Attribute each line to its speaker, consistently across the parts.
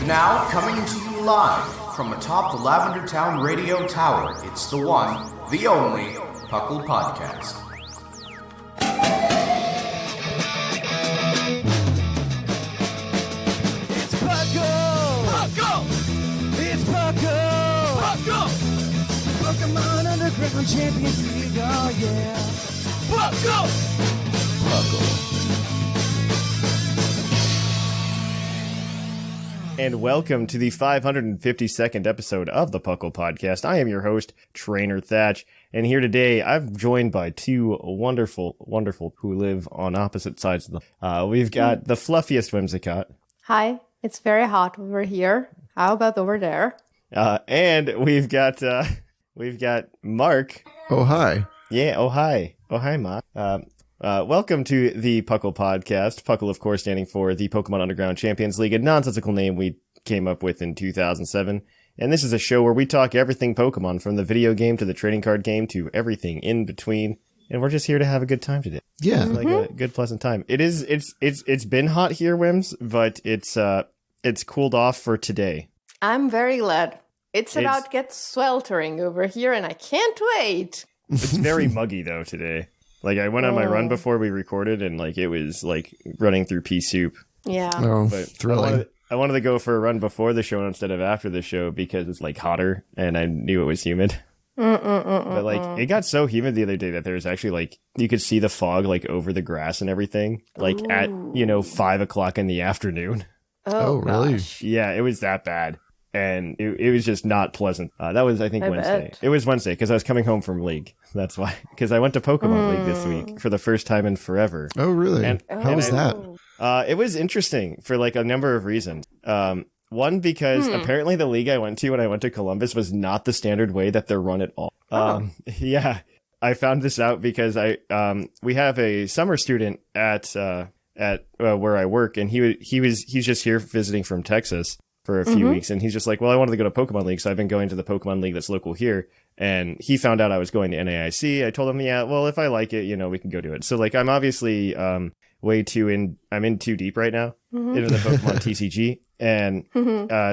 Speaker 1: Now, coming to you live from atop the Lavender Town Radio Tower, it's the one, the only, PUCL Podcast.
Speaker 2: It's PUCL! PUCL! It's PUCL! PUCL! Pokemon Underground Champions League, oh yeah! PUCL! PUCL.
Speaker 3: And welcome to the 552nd episode of the PUCL Podcast. I am your host, Trainer Thatch, and here today I'm joined by two wonderful who live on opposite sides of the... we've got the fluffiest Whimsicott.
Speaker 4: Hi, it's very hot over here. How about over there?
Speaker 3: And we've got Mark.
Speaker 5: Oh, hi.
Speaker 3: Yeah, oh hi. Oh hi, Mark. Welcome to the PUCL Podcast. PUCL, of course, standing for the Pokemon Underground Champions League, a nonsensical name we came up with in 2007. And this is a show where we talk everything Pokemon, from the video game to the trading card game to everything in between. And we're just here to have a good time today.
Speaker 5: Yeah.
Speaker 3: It's like a good, pleasant time. It's been hot here, Wims, but it's cooled off for today.
Speaker 4: I'm very glad. It's about to get sweltering over here, and I can't wait.
Speaker 3: It's very muggy, though, today. Like, I went on my run before we recorded, and, like, it was, like, running through pea soup.
Speaker 4: Yeah.
Speaker 5: Oh,
Speaker 3: but
Speaker 5: thrilling.
Speaker 3: I wanted to go for a run before the show instead of after the show because it's, like, hotter, and I knew it was humid. But, like, it got so humid the other day that there was actually, like, you could see the fog, like, over the grass and everything, like, at, 5 o'clock in the afternoon.
Speaker 5: Oh, really?
Speaker 4: Gosh.
Speaker 3: Yeah, it was that bad. And it was just not pleasant. That was, I think, Wednesday.
Speaker 4: Bet.
Speaker 3: It was Wednesday because I was coming home from League. That's why. Because I went to Pokemon League this week for the first time in forever.
Speaker 5: Oh, really? How was that?
Speaker 3: It was interesting for like a number of reasons. One, because apparently the league I went to when I went to Columbus was not the standard way that they're run at all. Yeah, I found this out because we have a summer student at where I work, and he's just here visiting from Texas for a few weeks, and he's just like, well, I wanted to go to Pokemon League, so I've been going to the Pokemon League that's local here, and he found out I was going to NAIC. I told him, yeah, well, if I like it, we can go do it. So, like, I'm obviously I'm in too deep right now into the Pokemon TCG, and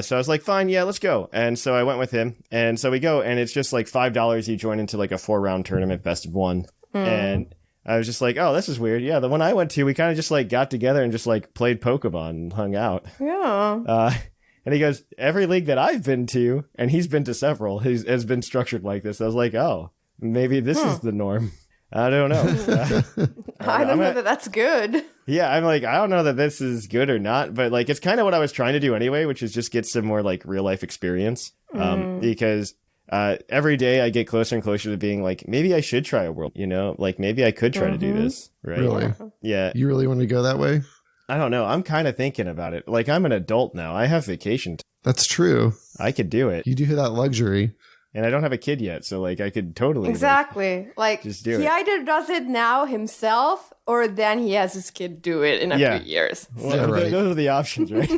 Speaker 3: so I was like, fine, yeah, let's go. And so I went with him, and so we go, and it's just like $5 you join into like a 4-round tournament, best of one, and I was just like, oh, this is weird. Yeah, the one I went to, we kind of just like got together and just like played Pokemon and hung out.
Speaker 4: Yeah.
Speaker 3: And he goes, every league that I've been to, and he's been to several, has been structured like this. I was like, oh, maybe this is the norm. I don't know.
Speaker 4: I don't know that that's good.
Speaker 3: Yeah, I'm like, I don't know that this is good or not, but like, it's kind of what I was trying to do anyway, which is just get some more like real life experience. Because every day I get closer and closer to being like, maybe I should try a world, like maybe I could try to do this. Right.
Speaker 5: Really?
Speaker 3: Yeah.
Speaker 5: You really want to go that way?
Speaker 3: I don't know. I'm kind of thinking about it. Like, I'm an adult now. I have vacation.
Speaker 5: That's true.
Speaker 3: I could do it.
Speaker 5: You do have that luxury.
Speaker 3: And I don't have a kid yet, so, like, I could totally...
Speaker 4: Exactly. Like,
Speaker 3: just do
Speaker 4: he
Speaker 3: it.
Speaker 4: either does it now himself, or then he has his kid do it in a few years.
Speaker 3: Well,
Speaker 5: Yeah, right.
Speaker 3: Those are the options, right?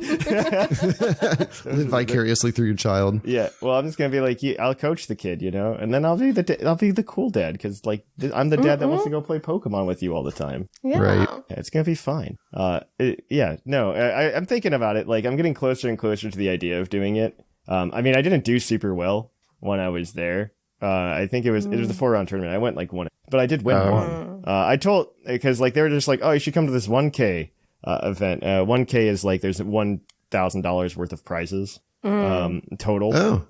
Speaker 5: Live vicariously through your child.
Speaker 3: Yeah. Well, I'm just going to be like, I'll coach the kid, and then I'll be the cool dad, because, like, I'm the dad that wants to go play Pokemon with you all the time.
Speaker 4: Yeah.
Speaker 5: Right.
Speaker 3: Yeah, it's going to be fine. I'm thinking about it. Like, I'm getting closer and closer to the idea of doing it. I mean, I didn't do super well when I was there. I think it was a 4-round tournament. I went like one, but I did win one. I told, because like they were just like, oh, you should come to this 1K event. 1K is like there's $1,000 worth of prizes total.
Speaker 5: Oh,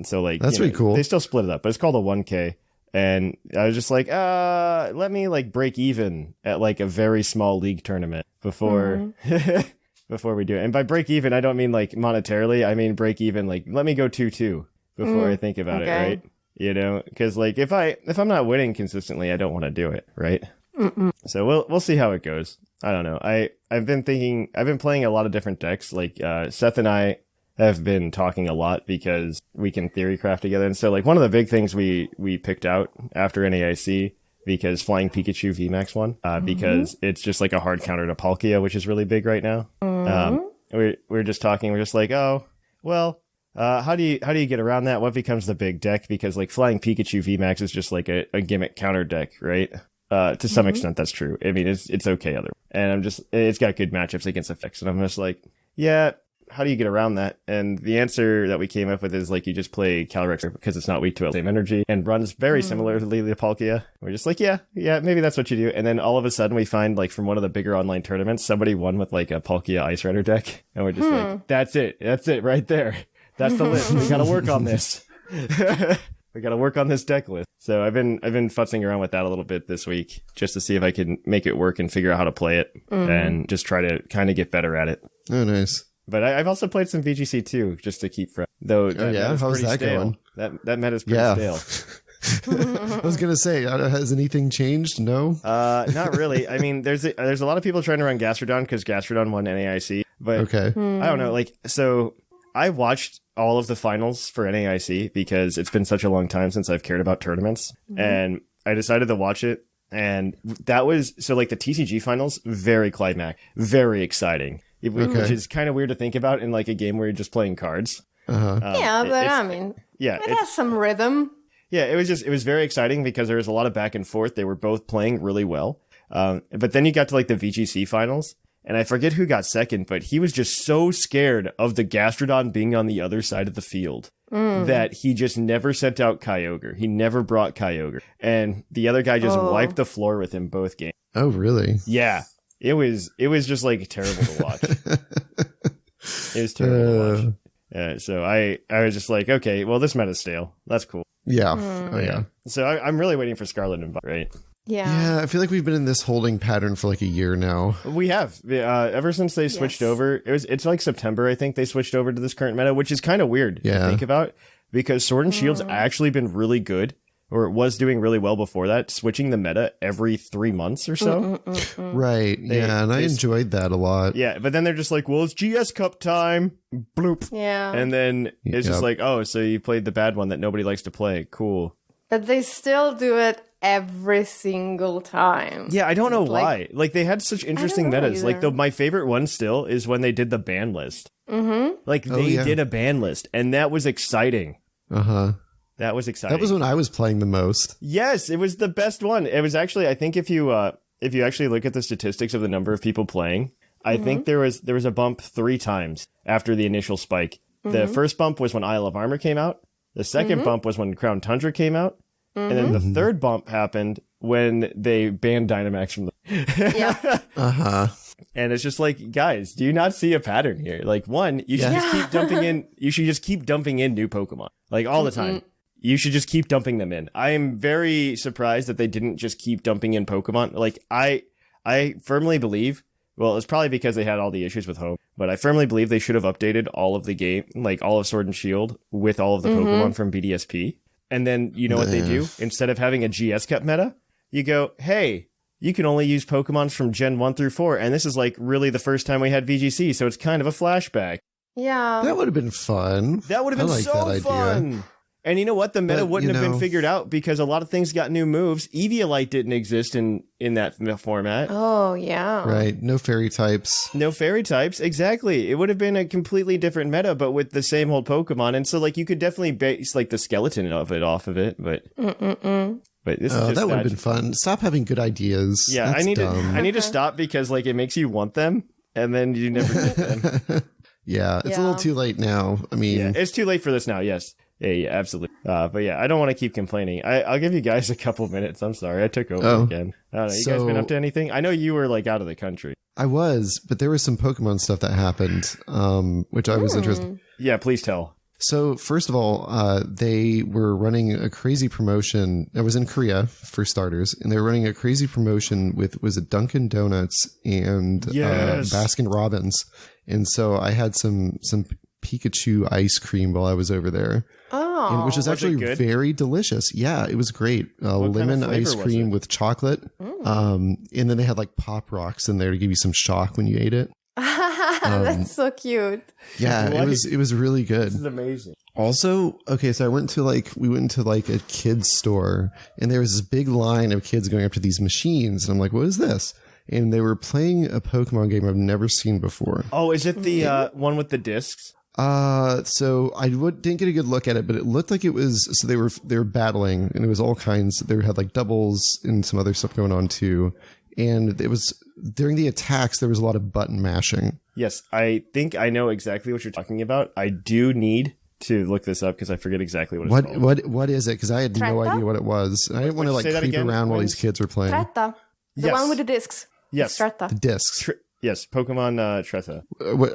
Speaker 3: so like
Speaker 5: that's really cool.
Speaker 3: They still split it up, but it's called a 1K. And I was just like, let me like break even at like a very small league tournament before before we do it. And by break even, I don't mean like monetarily. I mean break even like let me go 2-2 before I think about it, right? Because like if I'm not winning consistently, I don't want to do it, right? So we'll see how it goes. I don't know. I've been playing a lot of different decks. Like Seth and I have been talking a lot because we can theory craft together. And so like one of the big things we picked out after NAIC, because Flying Pikachu VMAX won, because it's just like a hard counter to Palkia, which is really big right now. We're just talking. We're just like, oh, well, how do you get around that? What becomes the big deck? Because like Flying Pikachu VMAX is just like a gimmick counter deck, right? To some extent, that's true. I mean, it's okay. And it's got good matchups against effects. And I'm just like, yeah, how do you get around that? And the answer that we came up with is like, you just play Calyrex because it's not weak to the same energy and runs very similarly to Palkia. We're just like, yeah, maybe that's what you do. And then all of a sudden we find like from one of the bigger online tournaments, somebody won with like a Palkia Ice Rider deck. And we're just like, that's it right there. That's the list. We got to work on this. We got to work on this deck list. So I've been futzing around with that a little bit this week just to see if I can make it work and figure out how to play it and just try to kind of get better at it.
Speaker 5: Oh, nice.
Speaker 3: But I've also played some VGC too, just to keep fresh. Though
Speaker 5: how's that
Speaker 3: stale.
Speaker 5: going?
Speaker 3: That meta's pretty stale.
Speaker 5: I was gonna say, has anything changed? No.
Speaker 3: Not really. I mean, there's a lot of people trying to run Gastrodon because Gastrodon won NAIC. But
Speaker 5: okay.
Speaker 3: I don't know. Like, so I watched all of the finals for NAIC because it's been such a long time since I've cared about tournaments, and I decided to watch it. And that was so like the TCG finals, very climax, very exciting. Which is kind of weird to think about in like a game where you're just playing cards.
Speaker 4: Yeah, but I mean, it has some rhythm.
Speaker 3: Yeah, it was very exciting because there was a lot of back and forth. They were both playing really well. But then you got to like the VGC finals, and I forget who got second, but he was just so scared of the Gastrodon being on the other side of the field that he just never sent out Kyogre. He never brought Kyogre. And the other guy just wiped the floor with him both games.
Speaker 5: Oh, really?
Speaker 3: Yeah. It was just like terrible to watch. It was terrible to watch. So I was just like, okay, well, this meta's stale. That's cool.
Speaker 5: Yeah. Oh, yeah.
Speaker 3: So I'm really waiting for Scarlet and Violet, right?
Speaker 5: Yeah, I feel like we've been in this holding pattern for like a year now.
Speaker 3: We have. Ever since they switched over, it's like September, I think they switched over to this current meta, which is kind of weird to think about because Sword and Shield's actually been really good, or it was doing really well before that, switching the meta every 3 months or so.
Speaker 5: Right. And I enjoyed that a lot.
Speaker 3: Yeah, but then they're just like, well, it's GS Cup time. Bloop.
Speaker 4: Yeah.
Speaker 3: And then it's just like, oh, so you played the bad one that nobody likes to play. Cool.
Speaker 4: But they still do it every single time.
Speaker 3: Yeah, I don't know why. Like, they had such interesting metas.
Speaker 4: Either.
Speaker 3: Like, my favorite one still is when they did the ban list. Like, they did a ban list, and that was exciting. That was exciting.
Speaker 5: That was when I was playing the most.
Speaker 3: Yes, it was the best one. It was actually, I think if you actually look at the statistics of the number of people playing, I think there was a bump 3 times after the initial spike. The first bump was when Isle of Armor came out. The second bump was when Crown Tundra came out. And then the third bump happened when they banned Dynamax from the... And it's just like, guys, do you not see a pattern here? Like, one, you should just keep dumping in... You should just keep dumping in new Pokemon. Like, all the time. You should just keep dumping them in. I am very surprised that they didn't just keep dumping in Pokemon. Like, I firmly believe... Well, it's probably because they had all the issues with Home. But I firmly believe they should have updated all of the game, like all of Sword and Shield, with all of the Pokemon from BDSP. And then, you know what they do? Instead of having a GS Cup meta, you go, hey, you can only use Pokemon from Gen 1 through 4. And this is like really the first time we had VGC, so it's kind of a flashback.
Speaker 4: Yeah.
Speaker 5: That would have been fun.
Speaker 3: That would have been so fun. And you know what? The meta wouldn't have been figured out because a lot of things got new moves. Eviolite didn't exist in that format.
Speaker 4: Oh, yeah.
Speaker 5: Right. No fairy types.
Speaker 3: No fairy types. Exactly. It would have been a completely different meta, but with the same old Pokemon. And so, like, you could definitely base, like, the skeleton of it off of it, but... But this is just
Speaker 5: that would have been fun. Stop having good ideas.
Speaker 3: Yeah,
Speaker 5: That's
Speaker 3: I need to stop because, like, it makes you want them, and then you never get them.
Speaker 5: Yeah, it's a little too late now. I mean...
Speaker 3: Yeah, it's too late for this now, yes. Yeah, absolutely. But yeah, I don't want to keep complaining. I'll give you guys a couple minutes. I'm sorry, I took over again. I don't know. You guys been up to anything? I know you were like out of the country.
Speaker 5: I was, but there was some Pokemon stuff that happened, which I was interested.
Speaker 3: Yeah, please tell.
Speaker 5: So first of all, they were running a crazy promotion. I was in Korea for starters, and they were running a crazy promotion with was it Dunkin' Donuts and Baskin Robbins, and so I had some Pikachu ice cream while I was over there.
Speaker 4: Oh,
Speaker 5: which was actually very delicious. Yeah, it was great. Lemon ice cream with chocolate. And then they had like Pop Rocks in there to give you some shock when you ate it.
Speaker 4: That's so cute.
Speaker 5: Yeah, it was really good.
Speaker 3: This is amazing.
Speaker 5: Also, okay, so we went into like a kids store, and there was this big line of kids going up to these machines, and I'm like, what is this? And they were playing a Pokemon game I've never seen before.
Speaker 3: Oh, is it the one with the discs?
Speaker 5: So I didn't get a good look at it, but it looked like it was, so they were battling, and it was all kinds. They had like doubles and some other stuff going on too. and it was during the attacks. There was a lot of button mashing.
Speaker 3: Yes, I think I know exactly what you're talking about. I do need to look this up because I forget exactly what it's called.
Speaker 5: What is it? Because I had no idea what it was. I didn't want to like creep around while these kids were playing.
Speaker 4: Tretta. The one with the discs.
Speaker 3: Yes.
Speaker 4: Tretta.
Speaker 5: The discs.
Speaker 3: Yes, Pokemon Tretta.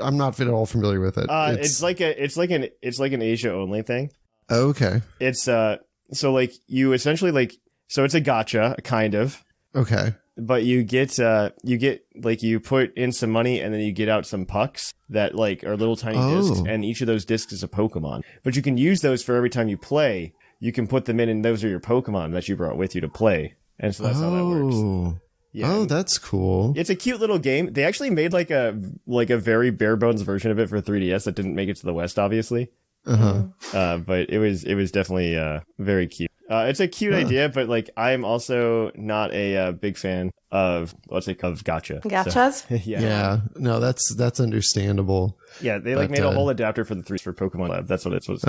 Speaker 5: I'm not at all familiar with it.
Speaker 3: It's like an Asia only thing.
Speaker 5: Oh, okay.
Speaker 3: It's so like you essentially like so it's a gacha kind of.
Speaker 5: Okay.
Speaker 3: But you get like you put in some money and then you get out some pucks that like are little tiny discs, and each of those discs is a Pokemon. But you can use those for every time you play. You can put them in, and those are your Pokemon that you brought with you to play. And so that's how that works. Yeah.
Speaker 5: Oh, that's cool.
Speaker 3: It's a cute little game. They actually made like a very bare bones version of it for 3DS that didn't make it to the West, obviously. But it was definitely very cute. It's a cute idea, but like I'm also not a big fan of gacha.
Speaker 4: Gachas?
Speaker 3: So,
Speaker 5: yeah. No, that's understandable.
Speaker 3: Yeah, they like made a whole adapter for the 3 for Pokemon Lab. That's what it was.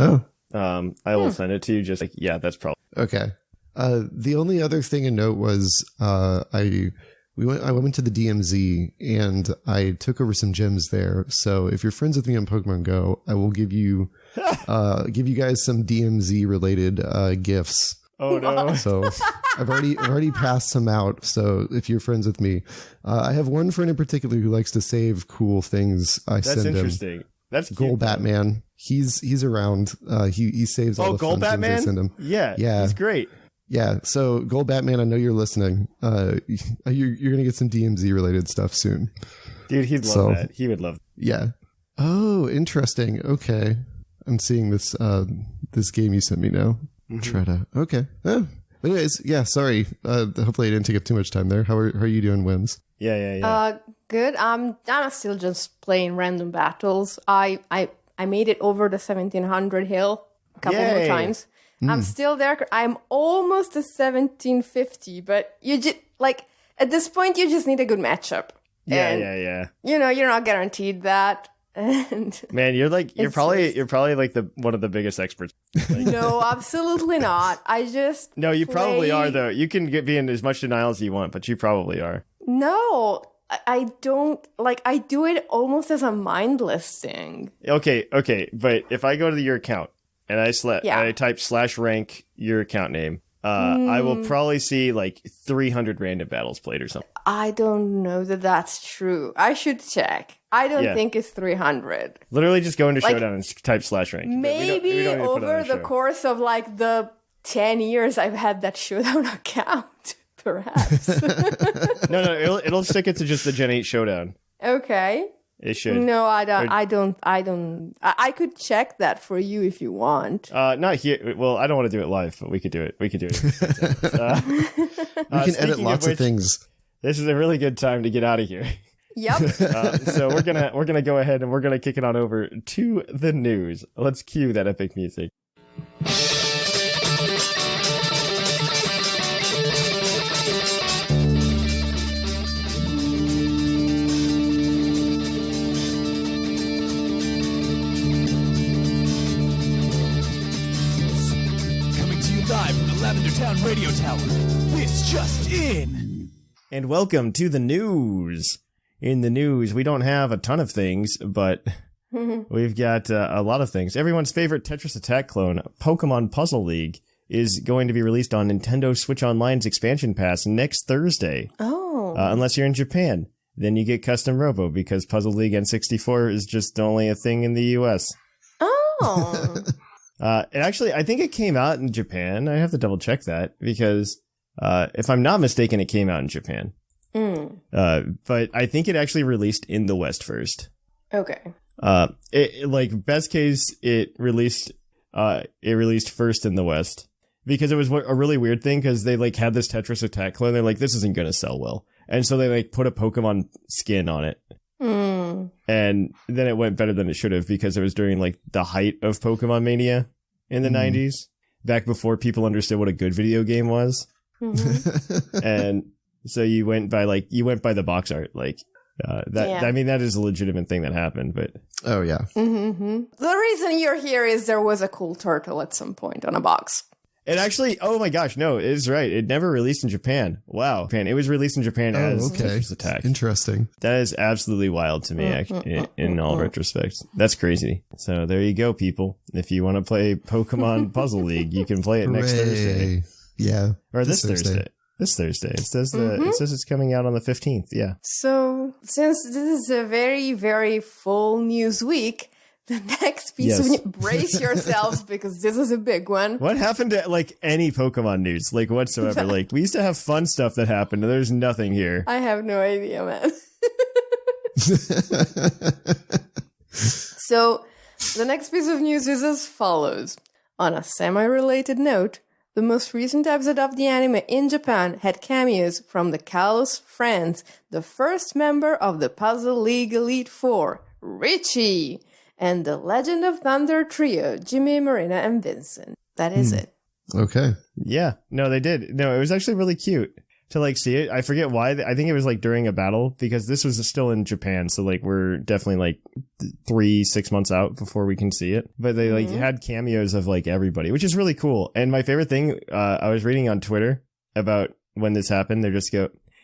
Speaker 3: I will send it to you. Just like that's probably
Speaker 5: okay. The only other thing to note was I went to the DMZ and I took over some gyms there. So if you're friends with me on Pokemon Go, I will give you guys some DMZ related gifts.
Speaker 3: Oh no!
Speaker 5: So I've already passed some out. So if you're friends with me, I have one friend in particular who likes to save cool things. That's send
Speaker 3: interesting.
Speaker 5: Him.
Speaker 3: That's cute,
Speaker 5: Gold Batman. He's around. He saves all the
Speaker 3: Gold
Speaker 5: fun
Speaker 3: Batman?
Speaker 5: things I send him.
Speaker 3: Yeah, he's great.
Speaker 5: Yeah, so Gold Batman, I know you're listening. You're gonna get some DMZ related stuff soon,
Speaker 3: dude. He'd love that. He would love that.
Speaker 5: Yeah. Oh, interesting. Okay, I'm seeing this this game you sent me now. Try to. Okay. But anyways, yeah. Sorry. Hopefully I didn't take up too much time there. How are you doing, Whims?
Speaker 3: Yeah.
Speaker 4: Good. I'm still just playing random battles. I made it over the 1700 hill a couple more times. I'm still there. I'm almost to 1750, but you just like at this point you just need a good matchup.
Speaker 3: Yeah.
Speaker 4: You know, you're not guaranteed that. And
Speaker 3: man, you're probably like one of the biggest experts. Like,
Speaker 4: no, absolutely not.
Speaker 3: No, you probably are though. You can be in as much denial as you want, but you probably are.
Speaker 4: No, I don't like. I do it almost as a mindless thing.
Speaker 3: Okay, but if I go to your account and I type /rank your account name, I will probably see like 300 random battles played or something.
Speaker 4: I don't know that that's true. I should check. I don't think it's 300.
Speaker 3: Literally just go into Showdown and type /rank.
Speaker 4: Maybe we don't over the course of like the 10 years I've had that Showdown account, perhaps.
Speaker 3: No, it'll stick it to just the Gen 8 Showdown.
Speaker 4: Okay.
Speaker 3: It should.
Speaker 4: No, I don't. I could check that for you if you want.
Speaker 3: Not here. Well, I don't want to do it live, but we could do it. We can
Speaker 5: edit lots of things.
Speaker 3: This is a really good time to get out of here.
Speaker 4: Yep.
Speaker 3: So we're gonna go ahead and we're gonna kick it on over to the news. Let's cue that epic music.
Speaker 2: Live from the Lavender Town Radio Tower. This just in.
Speaker 3: And welcome to the news. In the news, we don't have a ton of things, but we've got a lot of things. Everyone's favorite Tetris Attack clone, Pokemon Puzzle League, is going to be released on Nintendo Switch Online's expansion pass next Thursday.
Speaker 4: Oh.
Speaker 3: Unless you're in Japan. Then you get Custom Robo, because Puzzle League N64 is just only a thing in the US.
Speaker 4: Oh.
Speaker 3: Actually, I think it came out in Japan. I have to double check that because if I'm not mistaken, it came out in Japan. But I think it actually released in the West first.
Speaker 4: Okay.
Speaker 3: Best case, it released first in the West because it was a really weird thing because they like had this Tetris Attack clone. They're like, this isn't gonna sell well, and so they like put a Pokemon skin on it. And then it went better than it should have because it was during like the height of Pokemon Mania in the 90s, back before people understood what a good video game was. And so you went by the box art, like that. Yeah. I mean, that is a legitimate thing that happened, but
Speaker 4: the reason you're here is there was a cool turtle at some point on a box.
Speaker 3: It actually, oh my gosh, no, it is right. It never released in Japan. Wow. It was released in Japan as Tetris Attack.
Speaker 5: Interesting.
Speaker 3: That is absolutely wild to me, actually, in all retrospect. That's crazy. So there you go, people. If you want to play Pokemon Puzzle League, you can play it next Thursday.
Speaker 5: Yeah.
Speaker 3: Or this Thursday. This Thursday. It says it says it's coming out on the 15th. Yeah.
Speaker 4: So since this is a very, very full news week, the next piece of news, brace yourselves because this is a big one.
Speaker 3: What happened to like any Pokemon news, like whatsoever? Like we used to have fun stuff that happened, and there's nothing here.
Speaker 4: I have no idea, man. So the next piece of news is as follows. On a semi-related note, the most recent episode of the anime in Japan had cameos from the Kalos Friends, the first member of the Puzzle League Elite Four, Richie, and the Legend of Thunder trio, Jimmy, Marina, and Vincent. That is it.
Speaker 5: Okay.
Speaker 3: Yeah. No, they did. No, it was actually really cute to like see it. I forget why. I think it was like during a battle because this was still in Japan. So like we're definitely like 3-6 months out before we can see it. But they like had cameos of like everybody, which is really cool. And my favorite thing, I was reading on Twitter about when this happened.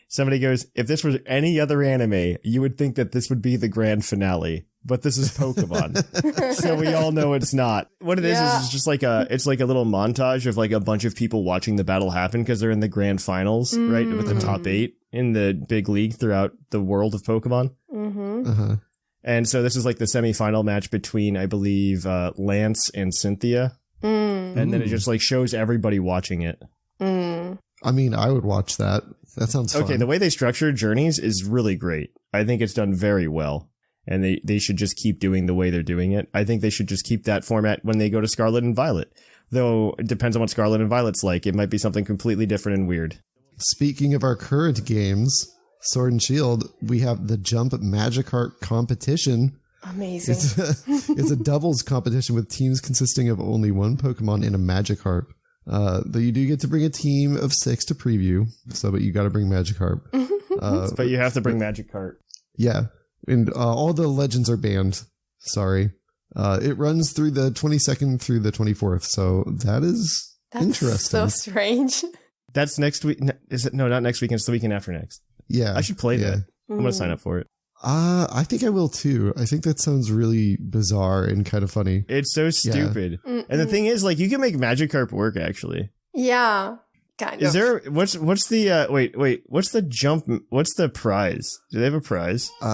Speaker 3: Somebody goes, if this was any other anime, you would think that this would be the grand finale. But this is Pokemon. So we all know it's not. What it is it's just like it's like a little montage of like a bunch of people watching the battle happen because they're in the grand finals, right? With the top 8 in the big league throughout the world of Pokemon. And so this is like the semifinal match between, I believe, Lance and Cynthia. And then it just like shows everybody watching it.
Speaker 5: I mean, I would watch that. That sounds fun.
Speaker 3: Okay, the way they structure Journeys is really great. I think it's done very well. And they should just keep doing the way they're doing it. I think they should just keep that format when they go to Scarlet and Violet. Though it depends on what Scarlet and Violet's like. It might be something completely different and weird.
Speaker 5: Speaking of our current games, Sword and Shield, we have the Jump Magikarp competition.
Speaker 4: Amazing.
Speaker 5: It's a doubles competition with teams consisting of only one Pokemon and a Magikarp. Though you do get to bring a team of 6 to preview, but you got to bring Magikarp.
Speaker 3: But you have to bring Magikarp.
Speaker 5: Yeah. And all the legends are banned. Sorry. It runs through the 22nd through the 24th. So that's interesting.
Speaker 4: So strange.
Speaker 3: That's next week. Is it? No, not next weekend. It's the weekend after next.
Speaker 5: Yeah.
Speaker 3: I should play that. I'm going to sign up for it.
Speaker 5: I think I will too. I think that sounds really bizarre and kind of funny.
Speaker 3: It's so stupid. And the thing is, like, you can make Magikarp work, actually.
Speaker 4: Yeah. Kind of.
Speaker 3: Is there what's the what's the jump, what's the prize? Do they have a prize?
Speaker 4: 50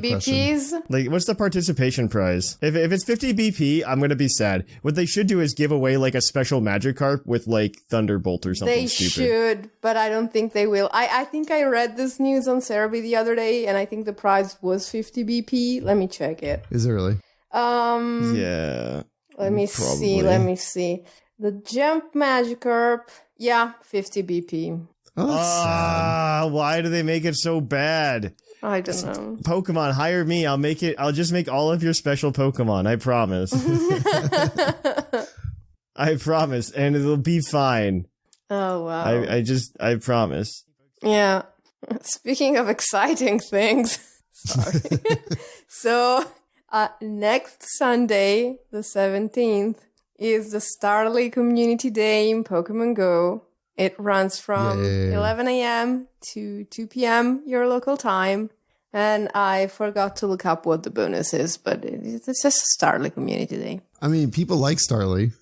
Speaker 4: BPs.
Speaker 3: Like, what's the participation prize? If it's 50 BP, I'm gonna be sad. What they should do is give away like a special Magikarp with like Thunderbolt or something.
Speaker 4: They should, but I don't think they will. I think I read this news on Cerebi the other day, and I think the prize was 50 BP. Let me check it.
Speaker 5: Is it really?
Speaker 3: Yeah.
Speaker 4: Let me see. The Jump Magikarp, 50 BP.
Speaker 5: Oh, that's sad.
Speaker 3: Why do they make it so bad?
Speaker 4: I don't know.
Speaker 3: Pokemon, hire me. I'll just make all of your special Pokemon. I promise. I promise. And it'll be fine.
Speaker 4: Oh, wow.
Speaker 3: I promise.
Speaker 4: Yeah. Speaking of exciting things. Sorry. So, next Sunday, the 17th, is the Starly Community Day in Pokemon Go. It runs from 11 a.m. to 2 p.m. your local time. And I forgot to look up what the bonus is, but it's just a Starly Community Day.
Speaker 5: I mean, people like Starly,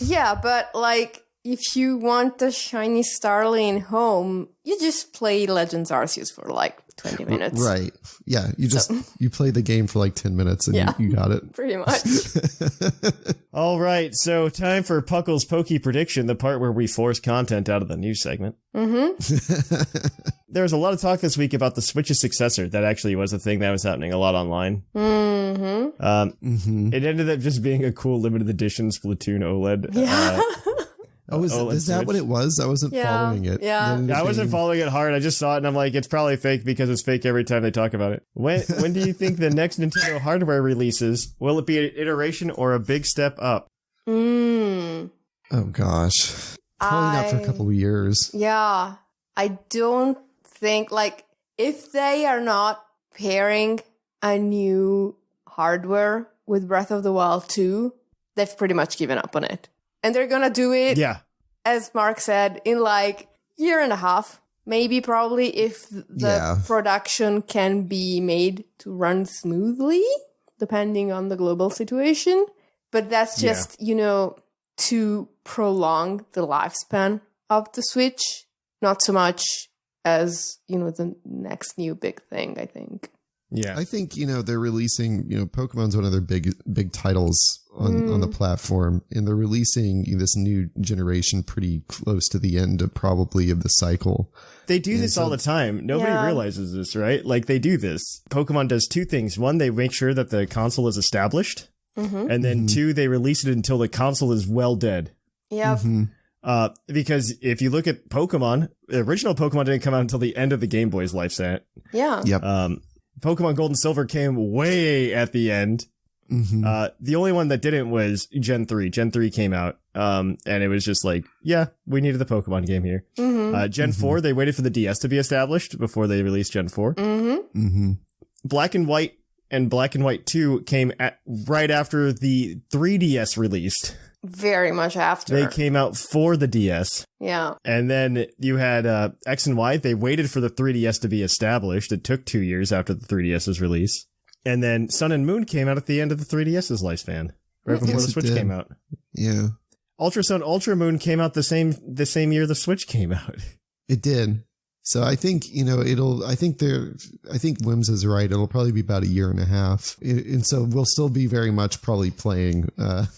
Speaker 4: Yeah, but like, if you want a shiny Starly in home, you just play Legends Arceus for like 20 minutes.
Speaker 5: Right. Yeah. You play the game for like 10 minutes and you got it.
Speaker 4: Pretty much.
Speaker 3: All right. So time for Puckle's Pokey Prediction, the part where we force content out of the news segment. There was a lot of talk this week about the Switch's successor. That actually was a thing that was happening a lot online. It ended up just being a cool limited edition Splatoon OLED.
Speaker 4: Yeah.
Speaker 5: Is that what it was? I wasn't following it.
Speaker 4: Yeah.
Speaker 3: I wasn't following it hard. I just saw it and I'm like, it's probably fake because it's fake every time they talk about it. When do you think the next Nintendo hardware releases? Will it be an iteration or a big step up?
Speaker 5: Oh gosh. Probably not for a couple of years.
Speaker 4: Yeah. I don't think, like, if they are not pairing a new hardware with Breath of the Wild 2, they've pretty much given up on it. And they're going to do it, as Mark said, in like year and a half. Maybe probably if the production can be made to run smoothly, depending on the global situation. But that's just, to prolong the lifespan of the Switch. Not so much as, the next new big thing, I think.
Speaker 3: Yeah.
Speaker 5: I think, they're releasing, Pokemon's one of their big titles on the platform, and they're releasing this new generation pretty close to the end of the cycle.
Speaker 3: They do this all the time. Nobody realizes this, right? Like, they do this. Pokemon does two things. One, they make sure that the console is established. Mm-hmm. And then two, they release it until the console is well dead.
Speaker 4: Yep.
Speaker 5: Mm-hmm.
Speaker 3: Because if you look at Pokemon, the original Pokemon didn't come out until the end of the Game Boy's lifespan.
Speaker 4: Yeah.
Speaker 5: Yep.
Speaker 3: Pokemon Gold and Silver came way at the end.
Speaker 5: Mm-hmm.
Speaker 3: The only one that didn't was Gen 3. Gen 3 came out, and it was just like, we needed the Pokemon game here.
Speaker 4: Mm-hmm.
Speaker 3: Gen 4, they waited for the DS to be established before they released Gen 4.
Speaker 4: Mm-hmm.
Speaker 5: Mm-hmm.
Speaker 3: Black and White and Black and White 2 came right after the 3DS released.
Speaker 4: Very much after.
Speaker 3: They came out for the DS.
Speaker 4: Yeah.
Speaker 3: And then you had X and Y. They waited for the 3DS to be established. It took 2 years after the 3DS's release. And then Sun and Moon came out at the end of the 3DS's lifespan, right before the Switch came out.
Speaker 5: Yeah.
Speaker 3: Ultra Sun, Ultra Moon came out the same year the Switch came out.
Speaker 5: It did. So I think, I think Whims is right. It'll probably be about a year and a half. And so we'll still be very much probably playing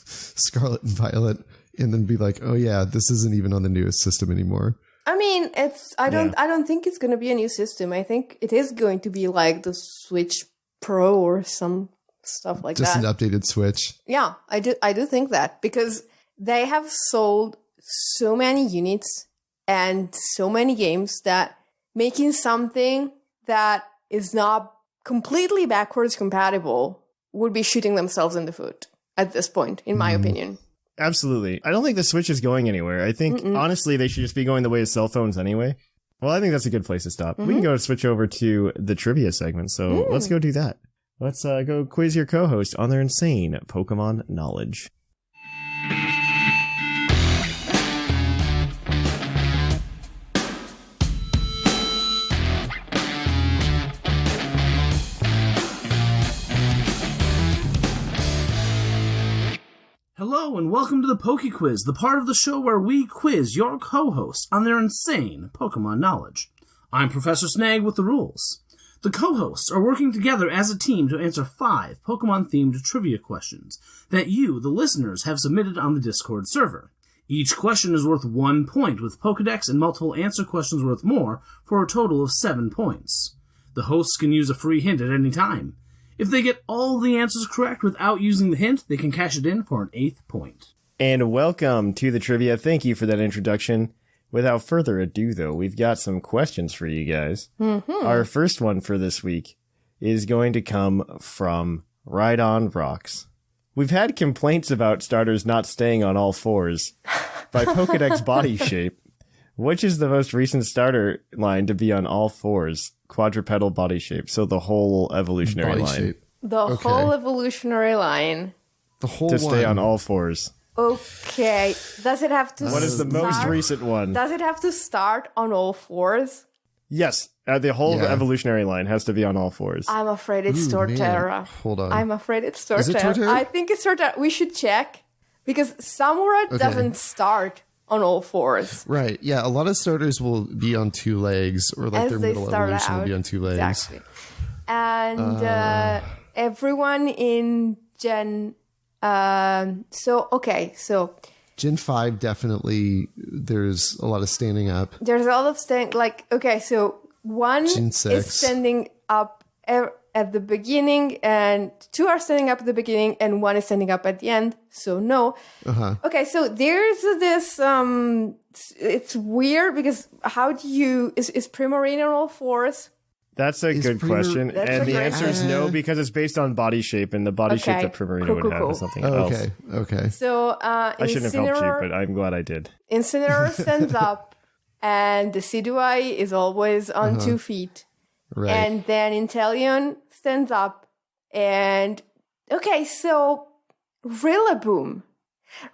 Speaker 5: Scarlet and Violet and then be like, oh yeah, this isn't even on the newest system anymore.
Speaker 4: I mean, I don't think it's going to be a new system. I think it is going to be like the Switch Pro or some stuff like
Speaker 5: Just
Speaker 4: that.
Speaker 5: Just an updated Switch.
Speaker 4: Yeah, I do think that because they have sold so many units and so many games that making something that is not completely backwards compatible would be shooting themselves in the foot at this point, in my opinion.
Speaker 3: Absolutely. I don't think the Switch is going anywhere. I think, honestly, they should just be going the way of cell phones anyway. Well, I think that's a good place to stop. We can go switch over to the trivia segment, so let's go do that. Let's go quiz your co-host on their insane Pokemon knowledge.
Speaker 6: Hello and welcome to the Poke Quiz, the part of the show where we quiz your co-hosts on their insane Pokemon knowledge. I'm Professor Snag with the rules. The co-hosts are working together as a team to answer 5 Pokemon-themed trivia questions that you, the listeners, have submitted on the Discord server. Each question is worth 1 point, with Pokedex and multiple answer questions worth more, for a total of 7 points. The hosts can use a free hint at any time. If they get all the answers correct without using the hint, they can cash it in for an 8th point.
Speaker 3: And welcome to the trivia. Thank you for that introduction. Without further ado, though, we've got some questions for you guys. Our first one for this week is going to come from Ride On Rocks. We've had complaints about starters not staying on all fours by Pokedex Body Shape. Which is the most recent starter line to be on all fours? Quadrupedal body shape. So the whole evolutionary
Speaker 5: Body
Speaker 3: line.
Speaker 5: shape.
Speaker 4: The whole evolutionary line.
Speaker 5: The whole
Speaker 3: To stay on all fours.
Speaker 4: Okay. Does it have to
Speaker 3: What is the most recent one?
Speaker 4: Does it have to start on all fours?
Speaker 3: Yes. The whole evolutionary line has to be on all fours.
Speaker 4: I'm afraid it's Torterra.
Speaker 5: Hold on.
Speaker 4: I'm afraid it's Torterra.
Speaker 5: Is it Torterra?
Speaker 4: I think it's Torterra. We should check. Because Samurott doesn't start on all fours.
Speaker 5: Right. Yeah. A lot of starters will be on 2 legs, or like
Speaker 4: As
Speaker 5: their
Speaker 4: they
Speaker 5: middle
Speaker 4: start
Speaker 5: evolution
Speaker 4: out.
Speaker 5: will be on 2 legs.
Speaker 4: Exactly. And everyone in Gen... So
Speaker 5: Gen 5, definitely, there's a lot of standing up.
Speaker 4: there's a lot of so one
Speaker 5: Gen
Speaker 4: is
Speaker 5: 6.
Speaker 4: standing up at the beginning, and 2 are standing up at the beginning, and 1 is standing up at the end. So no. Okay, so there's this. It's weird because how do you is Primarine on all fours?
Speaker 3: That's a good question.
Speaker 4: That's
Speaker 3: And
Speaker 4: a
Speaker 3: the
Speaker 4: great
Speaker 3: answer is no, because it's based on body shape, and the body shape that Primarina would have is something else.
Speaker 5: Okay.
Speaker 3: I
Speaker 4: So
Speaker 3: shouldn't have helped you, but I'm glad I did.
Speaker 4: Incineroar stands up, and the Decidueye is always on 2 feet.
Speaker 5: Right.
Speaker 4: And then Inteleon stands up, and so Rillaboom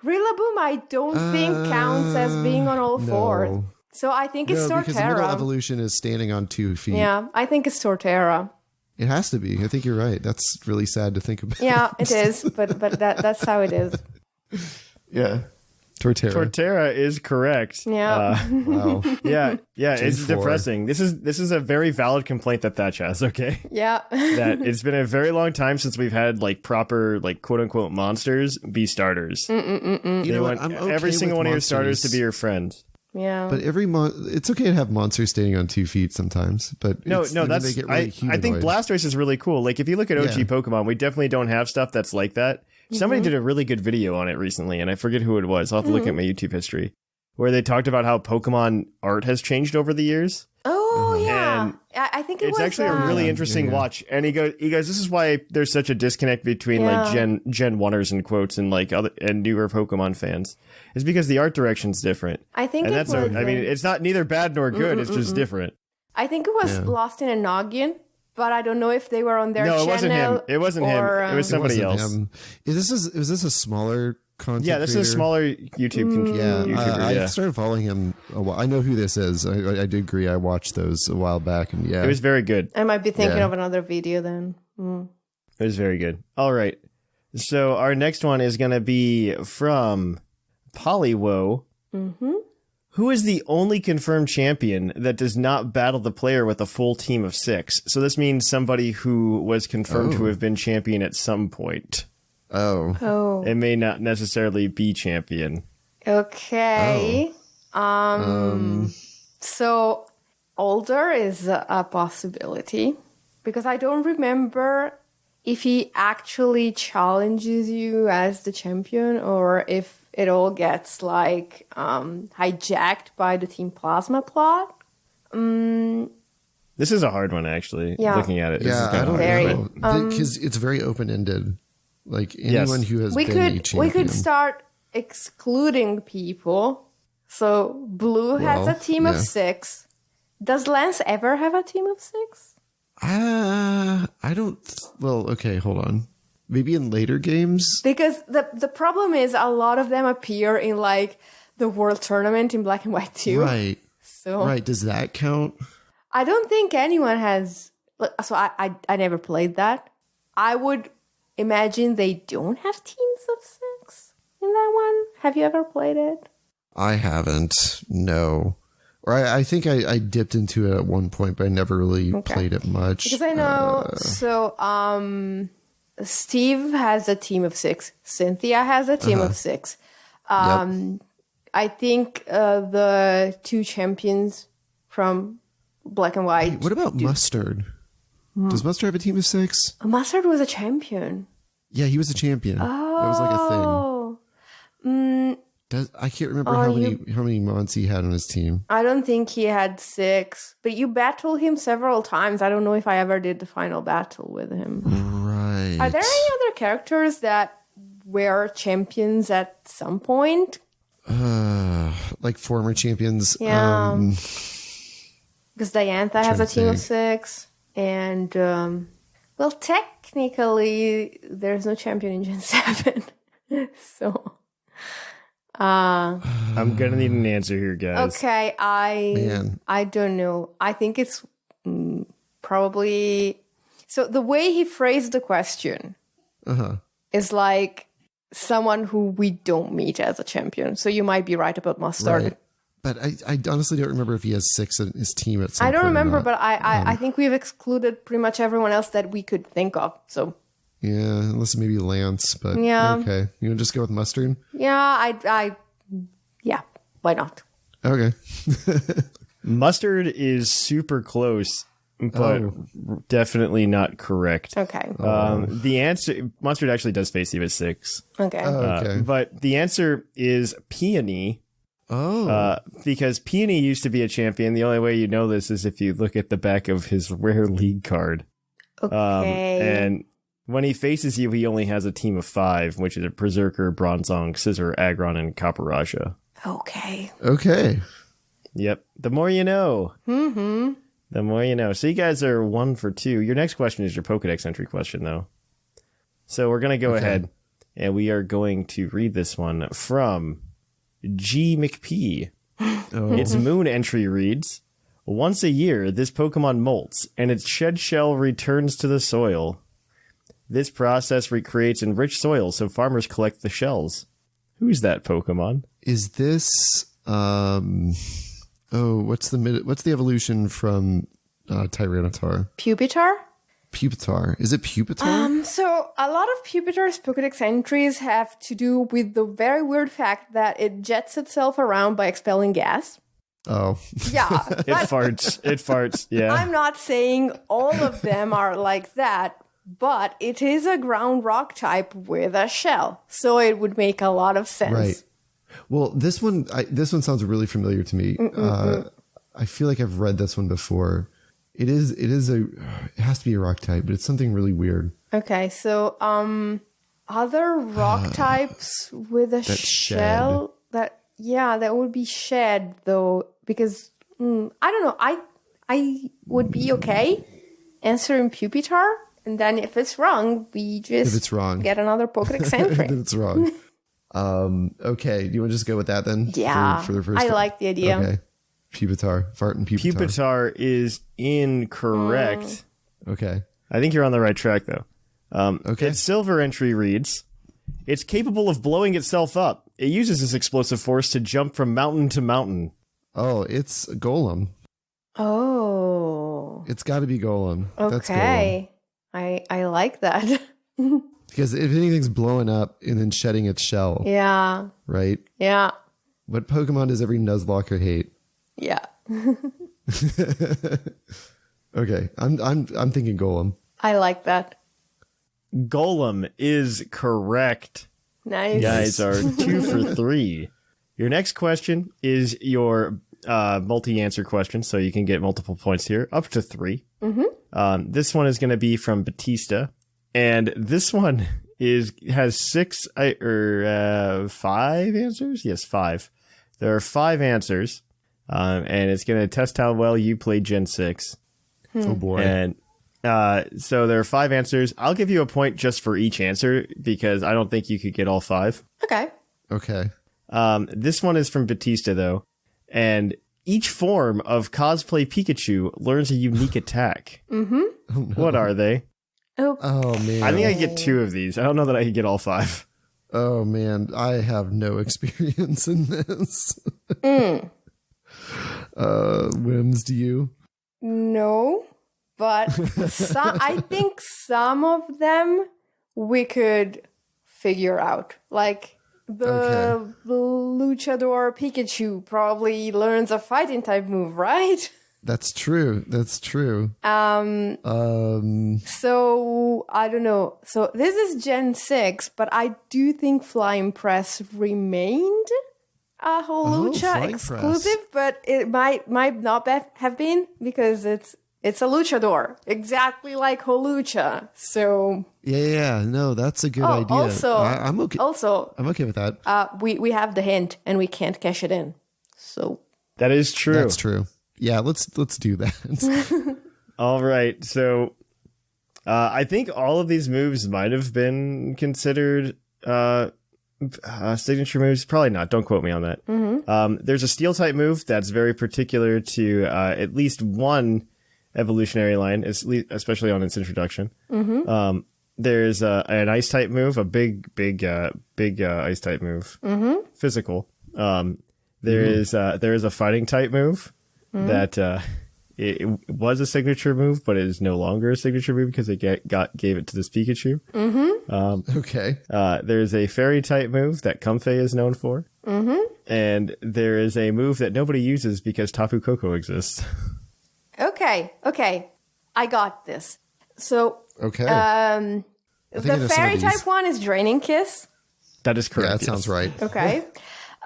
Speaker 4: Rillaboom, I don't think counts as being on all fours. So I think it's
Speaker 5: No, because the middle
Speaker 4: Torterra.
Speaker 5: evolution is standing on 2 feet.
Speaker 4: Yeah, I think it's Torterra.
Speaker 5: It has to be. I think you're right. That's really sad to think about.
Speaker 4: Yeah, it is, but that's how it is.
Speaker 5: Yeah. Torterra.
Speaker 3: Torterra is correct.
Speaker 4: Yeah.
Speaker 5: Wow.
Speaker 3: Yeah, it's
Speaker 5: 4.
Speaker 3: depressing. This is a very valid complaint that Thatch has, okay?
Speaker 4: Yeah.
Speaker 3: That it's been a very long time since we've had like proper like quote unquote monsters be starters.
Speaker 5: You
Speaker 3: They
Speaker 5: know what?
Speaker 3: want
Speaker 5: I'm okay
Speaker 3: every single
Speaker 5: with
Speaker 3: one of your
Speaker 5: monsters,
Speaker 3: starters to be your friend.
Speaker 4: Yeah.
Speaker 5: But it's okay to have monsters standing on 2 feet sometimes. But
Speaker 3: No,
Speaker 5: then
Speaker 3: that's
Speaker 5: they get really
Speaker 3: I think
Speaker 5: humanoid.
Speaker 3: Blastoise is really cool. Like if you look at OG
Speaker 5: Yeah.
Speaker 3: Pokemon, we definitely don't have stuff that's like that. Somebody did a really good video on it recently, and I forget who it was. I'll have to look at my YouTube history, where they talked about how Pokemon art has changed over the years.
Speaker 4: Oh yeah,
Speaker 3: And
Speaker 4: I think it
Speaker 3: It's
Speaker 4: was
Speaker 3: actually a really interesting watch. And he goes, this is why there's such a disconnect between like Gen 1ers and quotes and like other and newer Pokemon fans. It's because the art direction's different.
Speaker 4: I think
Speaker 3: And
Speaker 4: it
Speaker 3: that's
Speaker 4: was.
Speaker 3: I mean, it's not neither bad nor good. It's just different.
Speaker 4: I think it was Lost in a Noggin, but I don't know if they were on their
Speaker 3: No,
Speaker 4: channel.
Speaker 3: it wasn't him. It wasn't him. It was
Speaker 5: It
Speaker 3: somebody
Speaker 5: wasn't
Speaker 3: else.
Speaker 5: him. Is this a smaller content
Speaker 3: Yeah, this is a
Speaker 5: creator?
Speaker 3: smaller YouTube
Speaker 5: Yeah,
Speaker 3: YouTuber.
Speaker 5: I started following him a while. I know who this is. I do agree. I watched those a while back, and
Speaker 3: It was very good.
Speaker 4: I might be thinking
Speaker 5: Yeah.
Speaker 4: of another video then.
Speaker 3: It was very good. All right. So our next one is going to be from Polywo. Who is the only confirmed champion that does not battle the player with a full team of 6? So this means somebody who was confirmed to have been champion at some point.
Speaker 5: Oh.
Speaker 3: It may not necessarily be champion.
Speaker 4: Okay. So older is a possibility because I don't remember if he actually challenges you as the champion or if it all gets like hijacked by the Team Plasma plot.
Speaker 3: This is a hard one, actually.
Speaker 4: Yeah.
Speaker 3: Looking at it, this is
Speaker 5: Yeah,
Speaker 3: kinda
Speaker 5: I don't
Speaker 3: hard.
Speaker 5: know because it's very open ended. Like anyone who has
Speaker 4: We
Speaker 5: been a
Speaker 4: could
Speaker 5: champion.
Speaker 4: start excluding people. So Blue has a
Speaker 5: Well,
Speaker 4: team of
Speaker 5: yeah.
Speaker 4: 6. Does Lance ever have a team of 6?
Speaker 5: I don't. Well, okay, hold on. Maybe in later games.
Speaker 4: Because the problem is a lot of them appear in like the World Tournament in Black and White too.
Speaker 5: Right.
Speaker 4: So
Speaker 5: Right. Does that count?
Speaker 4: I don't think anyone has. So I never played that. I would imagine they don't have teams of 6 in that one. Have you ever played it?
Speaker 5: I haven't. No. Or I think I dipped into it at one point, but I never really played it much.
Speaker 4: Because I know. So Steve has a team of 6. Cynthia has a team of 6. I think the 2 champions from Black and White.
Speaker 5: What about Mustard? Does Mustard have a team of 6?
Speaker 4: Mustard was a champion.
Speaker 5: Yeah, he was a champion. That was like a thing. I can't remember how many months he had on his team.
Speaker 4: I don't think he had 6, but you battled him several times. I don't know if I ever did the final battle with him.
Speaker 5: Right.
Speaker 4: Are there any other characters that were champions at some point?
Speaker 5: Like former champions.
Speaker 4: Yeah. Because Diantha has a team of
Speaker 5: think.
Speaker 4: 6. And, well, technically, there's no champion in Gen 7. So...
Speaker 3: I'm gonna need an answer here, guys.
Speaker 4: Okay, I don't know. I think it's probably... So the way he phrased the question is like someone who we don't meet as a champion. So you might be right about Mustard.
Speaker 5: Right. But I honestly don't remember if he has 6 in his team at some
Speaker 4: I don't
Speaker 5: point or
Speaker 4: remember,
Speaker 5: not.
Speaker 4: but I think we've excluded pretty much everyone else that we could think of. So
Speaker 5: Yeah, unless maybe Lance, but
Speaker 4: Yeah.
Speaker 5: okay. You want to just go with Mustard?
Speaker 4: yeah, yeah, why not?
Speaker 5: Okay.
Speaker 3: Mustard is super close, but definitely not correct.
Speaker 4: Okay,
Speaker 3: The answer, Mustard actually does face Eva 6.
Speaker 4: okay.
Speaker 5: Okay.
Speaker 3: But the answer is Peony. Because Peony used to be a champion. The only way you know this is if you look at the back of his rare league card.
Speaker 4: Okay.
Speaker 3: And when he faces you, he only has a team of 5, which is a Berserker, Bronzong, Scizor, Aggron, and Kaparaja.
Speaker 4: Okay.
Speaker 5: Okay.
Speaker 3: Yep. The more you know. Mm-hmm. The more you know. So you guys are 1 for 2. Your next question is your Pokedex entry question, though. So we're going to go ahead. And we are going to read this one from G. McP. Its moon entry reads, once a year, this Pokemon molts, and its shed shell returns to the soil. This process recreates enriched soil, so farmers collect the shells. Who's that Pokemon?
Speaker 5: Is this what's the evolution from Tyranitar?
Speaker 4: Pupitar?
Speaker 5: Pupitar. Is it Pupitar?
Speaker 4: So a lot of Pupitar's Pokedex entries have to do with the very weird fact that it jets itself around by expelling gas.
Speaker 5: Oh.
Speaker 4: Yeah.
Speaker 3: It farts, yeah.
Speaker 4: I'm not saying all of them are like that, but it is a ground rock type with a shell, so it would make a lot of sense.
Speaker 5: Right. Well, this one sounds really familiar to me. I feel like I've read this one before. It has to be a rock type, but it's something really weird.
Speaker 4: Okay, so other rock types with a shell that would be shed though, because I don't know. I would be okay answering Pupitar, and then if it's wrong, we just get another Pokedex entry.
Speaker 5: Then it's wrong. Okay, do you want to just go with that then?
Speaker 4: Yeah,
Speaker 5: for the first
Speaker 4: I
Speaker 5: one?
Speaker 4: like the idea.
Speaker 5: Okay. Pupitar. Fart and Pupitar.
Speaker 3: Pupitar is incorrect.
Speaker 5: Okay.
Speaker 3: I think you're on the right track, though.
Speaker 5: Okay.
Speaker 3: Its silver entry reads, it's capable of blowing itself up. It uses this explosive force to jump from mountain to mountain.
Speaker 5: Oh, it's Golem.
Speaker 4: Oh.
Speaker 5: It's got to be Golem. That's Golem.
Speaker 4: Okay. I like that.
Speaker 5: Because if anything's blowing up and then shedding its shell.
Speaker 4: Yeah.
Speaker 5: Right?
Speaker 4: Yeah.
Speaker 5: What Pokemon does every Nuzlocke hate?
Speaker 4: Yeah.
Speaker 5: Okay. I'm thinking Golem.
Speaker 4: I like that.
Speaker 3: Golem is correct.
Speaker 4: Nice.
Speaker 3: You guys are 2 for 3. Your next question is your multi-answer question, so you can get multiple points here, up to 3. Mm-hmm. This one is going to be from Batista, and this one has 5 answers. Yes, 5. There are 5 answers, and it's going to test how well you play Gen 6.
Speaker 5: Oh boy!
Speaker 3: And so there are 5 answers. I'll give you a point just for each answer because I don't think you could get all 5.
Speaker 4: Okay.
Speaker 5: Okay.
Speaker 3: This one is from Batista, though. And each form of cosplay Pikachu learns a unique attack. Mm-hmm. Oh, no. What are they?
Speaker 5: Oh, man.
Speaker 3: I think I get 2 of these. I don't know that I could get all 5.
Speaker 5: Oh, man. I have no experience in this. Whims, do you?
Speaker 4: No. But I think some of them we could figure out. Like the Luchador Pikachu probably learns a fighting type move, right?
Speaker 5: That's true. So
Speaker 4: I don't know. So this is Gen 6, but I do think Flying Press remained a Holucha exclusive, but it might not have been because it's a luchador, exactly like Holucha. So
Speaker 5: yeah, no, that's a good idea. I'm okay. I'm okay with that.
Speaker 4: We have the hint and we can't cash it in. So
Speaker 3: that is true.
Speaker 5: That's true. Yeah, let's do that.
Speaker 3: All right. So I think all of these moves might have been considered signature moves. Probably not. Don't quote me on that. Mm-hmm. There's a steel type move that's very particular to at least one evolutionary line, especially on its introduction. Mm-hmm. There's an ice type move, a big ice type move, physical. There is a fighting type move that it was a signature move, but it is no longer a signature move because they gave it to this Pikachu. Mm-hmm.
Speaker 5: Okay.
Speaker 3: There's a fairy type move that Comfey is known for, and there is a move that nobody uses because Tapu Koko exists.
Speaker 4: Okay, I got this. So,
Speaker 5: okay.
Speaker 4: The fairy type one is Draining Kiss.
Speaker 3: That is correct.
Speaker 5: Yeah, that sounds right.
Speaker 4: Okay.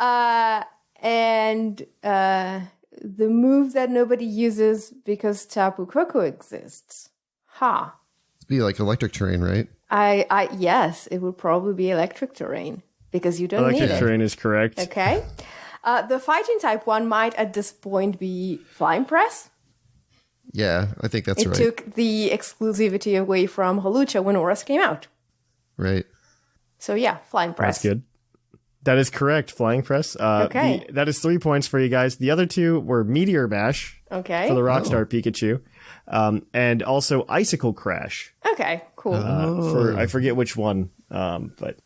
Speaker 4: And the move that nobody uses because Tapu Koko exists.
Speaker 5: It'd be like electric terrain, right?
Speaker 4: Yes, it would probably be electric terrain because you don't need it.
Speaker 3: Electric terrain is correct.
Speaker 4: Okay. The fighting type one might at this point be Flying Press.
Speaker 5: Yeah, I think that's right.
Speaker 4: It took the exclusivity away from Holucha when Auras came out.
Speaker 5: Right.
Speaker 4: So yeah, flying press.
Speaker 3: That's good. That is correct. Flying press.
Speaker 4: Okay.
Speaker 3: That is 3 points for you guys. The other two were Meteor Bash
Speaker 4: Okay.
Speaker 3: for the Rockstar Pikachu, and also Icicle Crash.
Speaker 4: Okay, cool.
Speaker 3: For I forget which one, but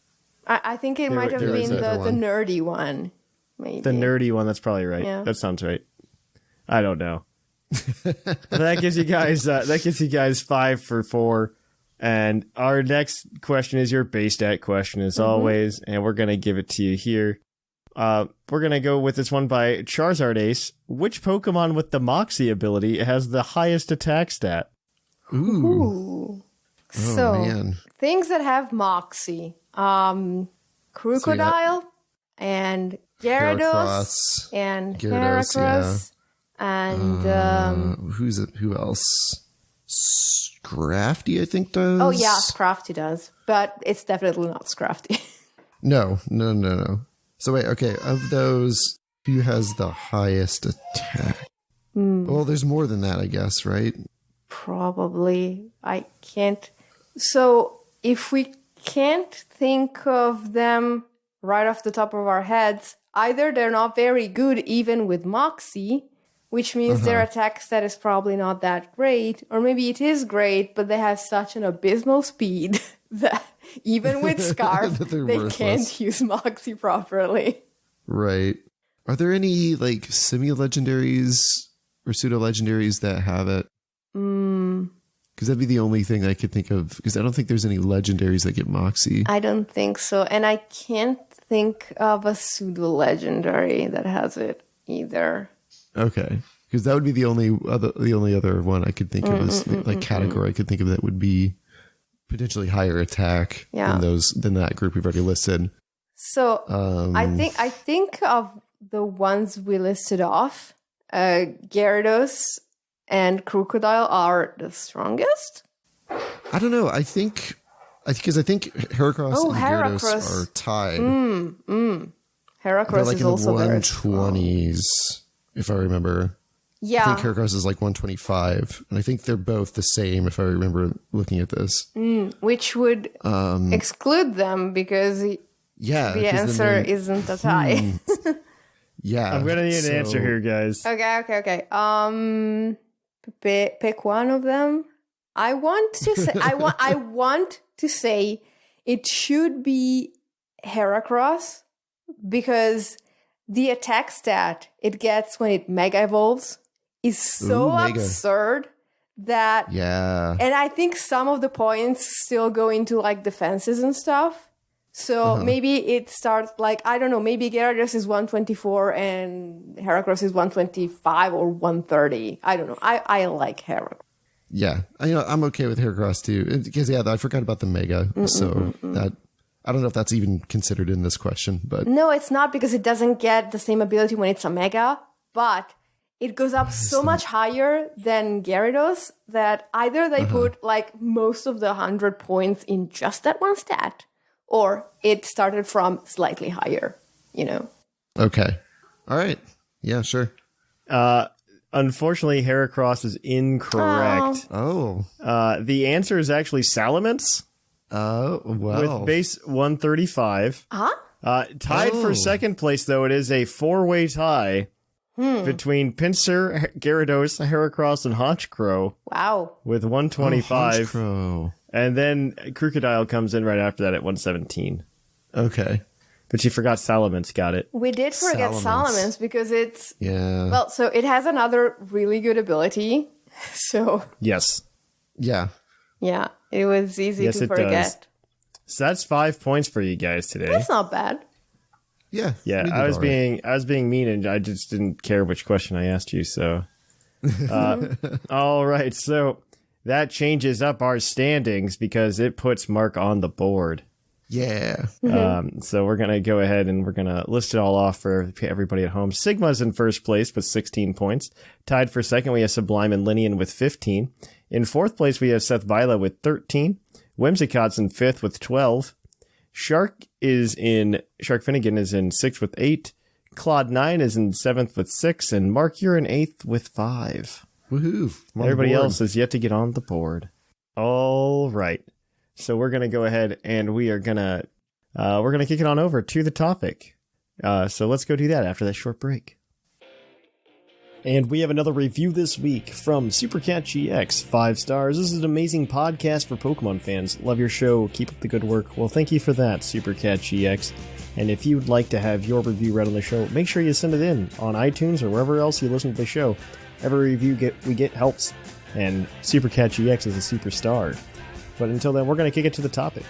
Speaker 4: I think it might have
Speaker 5: there
Speaker 4: been
Speaker 5: is
Speaker 4: the
Speaker 5: another one.
Speaker 4: nerdy one. Maybe.
Speaker 3: the nerdy one. That's probably right.
Speaker 4: Yeah.
Speaker 3: That sounds right. I don't know. That gives you guys 5 for 4. And our next question is your base stat question, as always, and we're gonna give it to you here. We're gonna go with this one by Charizard Ace. Which Pokemon with the Moxie ability has the highest attack stat?
Speaker 4: Ooh. So
Speaker 5: man.
Speaker 4: things that have Moxie, Crocodile and Gyarados
Speaker 5: Heracross,
Speaker 4: and
Speaker 5: Gyarados,
Speaker 4: Heracross and
Speaker 5: who else? Scrafty, I think, does.
Speaker 4: oh yeah, Scrafty does, but it's definitely not Scrafty.
Speaker 5: No. So wait, okay. Of those, who has the highest attack? Well, there's more than that, I guess, right?
Speaker 4: Probably. I can't. So if we can't think of them right off the top of our heads, either they're not very good even with Moxie, which means their attack stat is probably not that great, or maybe it is great, but they have such an abysmal speed that even with Scarf,
Speaker 5: That they're
Speaker 4: they
Speaker 5: worthless.
Speaker 4: can't use Moxie properly.
Speaker 5: Right. Are there any like semi-legendaries or pseudo-legendaries that have it? Because that'd be the only thing I could think of. Because I don't think there's any legendaries that get Moxie.
Speaker 4: I don't think so, and I can't think of a pseudo-legendary that has it either.
Speaker 5: Okay. Because that would be the only other one I could think of as like category I could think of that would be potentially higher attack than that group we've already listed.
Speaker 4: So I think of the ones we listed off. Gyarados and Crocodile are the strongest.
Speaker 5: I don't know. I think Heracross and Gyarados are tied.
Speaker 4: Heracross
Speaker 5: They're like
Speaker 4: is
Speaker 5: in the
Speaker 4: also very strong.
Speaker 5: 120s, if I remember. I
Speaker 4: Yeah,
Speaker 5: think Heracross is like 125, and I think they're both the same if I remember looking at this.
Speaker 4: which would exclude them because
Speaker 5: Yeah,
Speaker 4: the answer isn't a tie.
Speaker 5: yeah.
Speaker 3: I'm gonna need an answer here, guys.
Speaker 4: Okay. Pick one of them. I want to say I want to say it should be Heracross because the attack stat it gets when it mega evolves is so
Speaker 5: Mega.
Speaker 4: absurd that
Speaker 5: Yeah.
Speaker 4: and I think some of the points still go into like defenses and stuff. So maybe it starts like, I don't know, maybe Gyarados is 124 and Heracross is 125 or 130. I don't know. I like Heracross.
Speaker 5: Yeah. I'm okay with Heracross too. Because, I forgot about the Mega. So that I don't know if that's even considered in this question. But
Speaker 4: No, it's not because it doesn't get the same ability when it's a Mega, but it goes up so much higher than Gyarados that either they put like most of the 100 points in just that one stat, or it started from slightly higher,
Speaker 5: okay. All right. Yeah, sure.
Speaker 3: Unfortunately, Heracross is incorrect.
Speaker 5: Oh.
Speaker 3: The answer is actually Salamence
Speaker 5: Oh, well.
Speaker 3: with base 135. Tied for second place, though, it is a 4-way tie between Pinsir, Gyarados, Heracross, and Honchkrow
Speaker 4: Wow.
Speaker 3: with 125.
Speaker 5: Honchkrow.
Speaker 3: And then Crocodile comes in right after that at 117.
Speaker 5: Okay.
Speaker 3: But you forgot Salamence got it.
Speaker 4: We did forget
Speaker 5: Salamence.
Speaker 4: Salamence because it's,
Speaker 5: Yeah.
Speaker 4: well, so it has another really good ability. So,
Speaker 3: Yes.
Speaker 5: Yeah.
Speaker 4: yeah, it was easy
Speaker 3: Yes,
Speaker 4: to
Speaker 3: it
Speaker 4: forget.
Speaker 3: does. So that's 5 points for you guys today.
Speaker 4: That's not bad.
Speaker 5: Yeah.
Speaker 3: Yeah,
Speaker 5: we did
Speaker 3: I was
Speaker 5: all right.
Speaker 3: being mean, and I just didn't care which question I asked you. So, all right. So that changes up our standings because it puts Mark on the board.
Speaker 5: Yeah.
Speaker 3: So we're gonna go ahead and we're gonna list it all off for everybody at home. Sigma's in first place with 16 points. Tied for second, we have Sublime and Linian with 15. In fourth place, we have Seth Vila with 13. Whimsicott's in fifth with 12. Shark Finnegan is in sixth with 8. Claude9 is in seventh with 6, and Mark, you're in eighth with 5.
Speaker 5: Woohoo. I'm on
Speaker 3: Everybody
Speaker 5: board.
Speaker 3: else is yet to get on the board. All right. So we're going to go ahead and we are going to we're going to kick it on over to the topic. So let's go do that after that short break. And we have another review this week from Supercat GX, 5 stars. This is an amazing podcast for Pokemon fans. Love your show. Keep up the good work. Well, thank you for that, Supercat GX. And if you'd like to have your review read on the show, make sure you send it in on iTunes or wherever else you listen to the show. Every review we get helps, and Supercat GX is a superstar. But until then, we're going to kick it to the topic.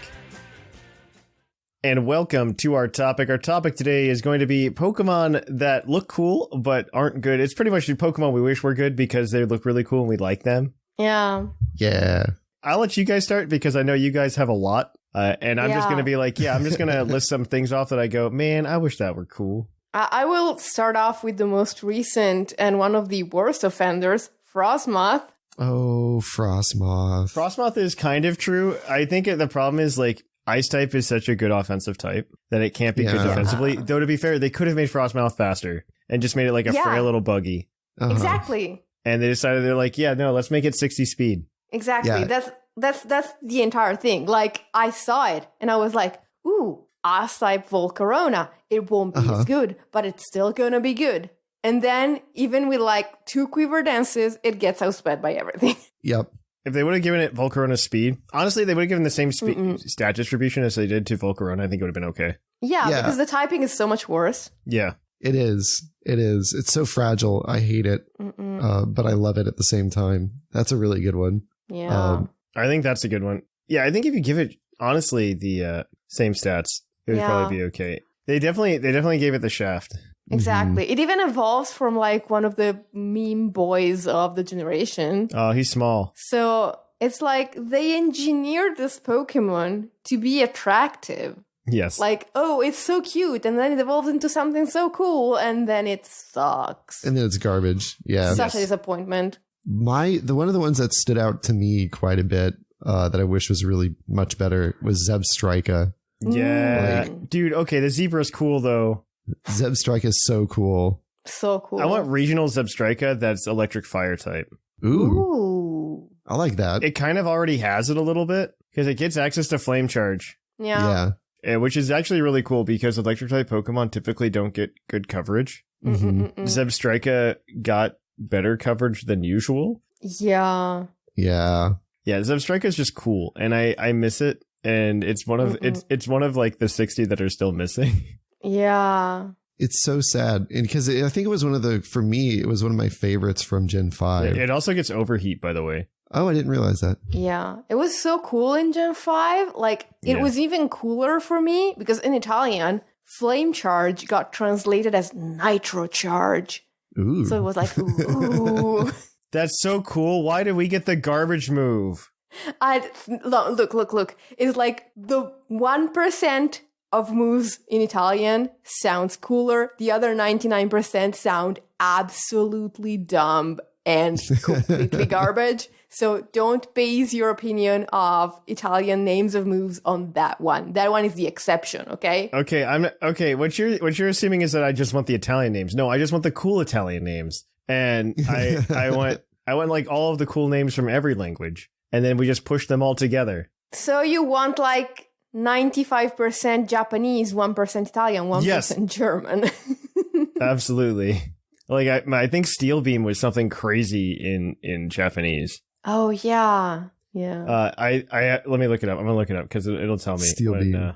Speaker 3: And welcome to our topic. Our topic today is going to be Pokemon that look cool but aren't good. It's pretty much the Pokemon we wish were good because they look really cool and we like them.
Speaker 4: Yeah.
Speaker 5: Yeah.
Speaker 3: I'll let you guys start because I know you guys have a lot. And I'm just going to be like, I'm just going to list some things off that I go, man, I wish that were cool.
Speaker 4: I will start off with the most recent and one of the worst offenders, Frostmoth.
Speaker 5: Oh, Frostmoth.
Speaker 3: Frostmoth is kind of true. I think the problem is, like, Ice type is such a good offensive type that it can't be good defensively. Though, to be fair, they could have made Frostmoth faster and just made it like a frail little buggy.
Speaker 4: Exactly.
Speaker 3: And they decided, they're like, let's make it 60 speed.
Speaker 4: Exactly.
Speaker 5: Yeah.
Speaker 4: That's the entire thing. Like, I saw it and I was like, ooh, Ice type Volcarona. It won't be as good, but it's still gonna be good. And then, even with like 2 Quiver Dances, it gets outsped by everything.
Speaker 5: Yep.
Speaker 3: If they would have given it Volcarona speed, honestly, they would have given the same stat distribution as they did to Volcarona. I think it would have been okay.
Speaker 4: Yeah, because the typing is so much worse.
Speaker 3: Yeah.
Speaker 5: It is. It's so fragile. I hate it. But I love it at the same time. That's a really good one.
Speaker 4: Yeah.
Speaker 3: I think that's a good one. Yeah, I think if you give it, honestly, the same stats, it would probably be okay. They definitely gave it the shaft.
Speaker 4: Exactly. It even evolves from like one of the meme boys of the generation.
Speaker 3: Oh, he's small.
Speaker 4: So it's like they engineered this Pokemon to be attractive.
Speaker 3: Yes.
Speaker 4: Like, oh, it's so cute, and then it evolves into something so cool, and then it sucks.
Speaker 5: And then it's garbage. Yeah.
Speaker 4: Such a disappointment.
Speaker 5: One of the ones that stood out to me quite a bit that I wish was really much better was Zebstrika.
Speaker 3: Yeah. Dude, okay, the zebra's cool, though.
Speaker 5: Zebstrika is so cool.
Speaker 4: So cool.
Speaker 3: I want regional Zebstrika that's electric fire type.
Speaker 5: Ooh. I like that.
Speaker 3: It kind of already has it a little bit because it gets access to Flame Charge.
Speaker 4: Yeah.
Speaker 3: Which is actually really cool because electric type Pokemon typically don't get good coverage. Zebstrika got better coverage than usual.
Speaker 4: Yeah.
Speaker 5: Yeah.
Speaker 3: Yeah, Zebstrika is just cool, and I miss it. And it's one of it's one of like the 60 that are still missing.
Speaker 4: Yeah.
Speaker 5: It's so sad. And because I think it was for me, it was one of my favorites from Gen 5.
Speaker 3: It also gets overheat, by the way.
Speaker 5: Oh, I didn't realize that.
Speaker 4: Yeah. It was so cool in Gen 5. Like, it was even cooler for me because in Italian, Flame Charge got translated as Nitro Charge.
Speaker 5: Ooh.
Speaker 4: So it was like, ooh.
Speaker 3: That's so cool. Why did we get the garbage move?
Speaker 4: Look. It's like the 1% of moves in Italian sounds cooler. The other 99% sound absolutely dumb and completely garbage. So don't base your opinion of Italian names of moves on that one. That one is the exception, okay?
Speaker 3: Okay. What you're assuming is that I just want the Italian names. No, I just want the cool Italian names. And I want like all of the cool names from every language. And then we just push them all together.
Speaker 4: So you want like 95% Japanese, 1% Italian, 1% German.
Speaker 3: Absolutely. Like I think Steel Beam was something crazy in Japanese.
Speaker 4: Oh yeah.
Speaker 3: I let me look it up. I'm gonna look it up because it'll tell me.
Speaker 5: Steel Beam.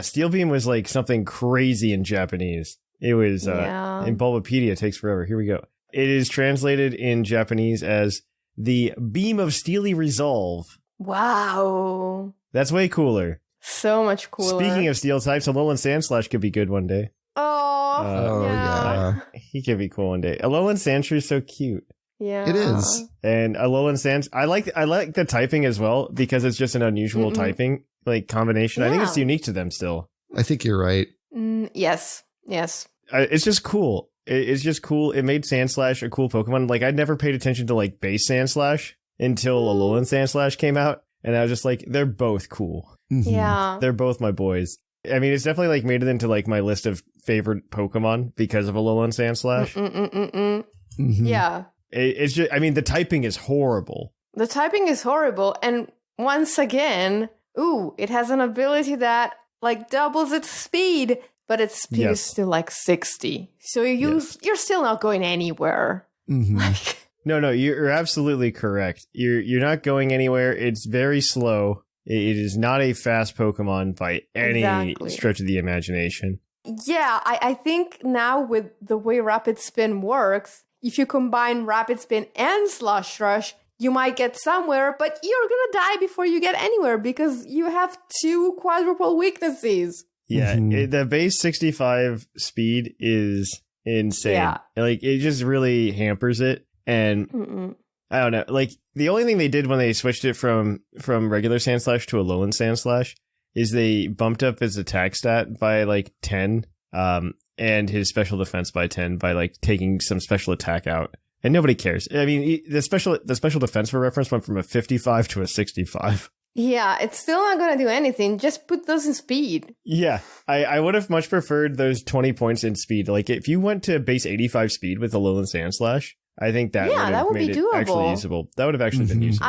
Speaker 3: Steel Beam was like something crazy in Japanese. It was in Bulbapedia. It takes forever. Here we go. It is translated in Japanese as the Beam of Steely Resolve.
Speaker 4: Wow.
Speaker 3: That's way cooler.
Speaker 4: So much cooler.
Speaker 3: Speaking of steel types, Alolan Sandslash could be good one day.
Speaker 4: Oh,
Speaker 5: yeah.
Speaker 3: He could be cool one day. Alolan Sandshrew is so cute.
Speaker 4: Yeah.
Speaker 5: It is.
Speaker 3: And Alolan Sand, I like the typing as well because it's just an unusual typing like combination. I think it's unique to them still.
Speaker 5: I think you're right.
Speaker 4: Yes.
Speaker 3: It's just cool. It's just cool. It made Sandslash a cool Pokemon. Like I'd never paid attention to like base Sandslash until Alolan Sandslash came out, and I was just like, they're both cool.
Speaker 4: Yeah.
Speaker 3: They're both my boys. I mean, it's definitely like made it into like my list of favorite Pokemon because of Alolan Sandslash.
Speaker 4: Yeah.
Speaker 3: It's just, I mean, the typing is horrible.
Speaker 4: The typing is horrible, and once again, it has an ability that like doubles its speed, but its speed is still like 60. So you're still not going anywhere.
Speaker 5: Mm-hmm.
Speaker 4: Like,
Speaker 3: No, you're absolutely correct. You're not going anywhere. It's very slow. It is not a fast Pokemon by any stretch of the imagination.
Speaker 4: Yeah, I think now with the way Rapid Spin works, if you combine Rapid Spin and Slush Rush, you might get somewhere, but you're gonna die before you get anywhere because you have 2 quadruple weaknesses.
Speaker 3: Yeah, the base 65 speed is insane. Yeah. Like, it just really hampers it. And I don't know, like, the only thing they did when they switched it from regular Sandslash to Alolan Sandslash is they bumped up his attack stat by like 10, and his special defense by 10 by like taking some special attack out. And nobody cares. I mean, the special defense for reference went from a 55 to a 65.
Speaker 4: Yeah, it's still not going to do anything. Just put those in speed.
Speaker 3: Yeah, I would have much preferred those 20 points in speed. Like, if you went to base 85 speed with Alolan Sandslash, I think that would made it actually usable. That would have actually been usable.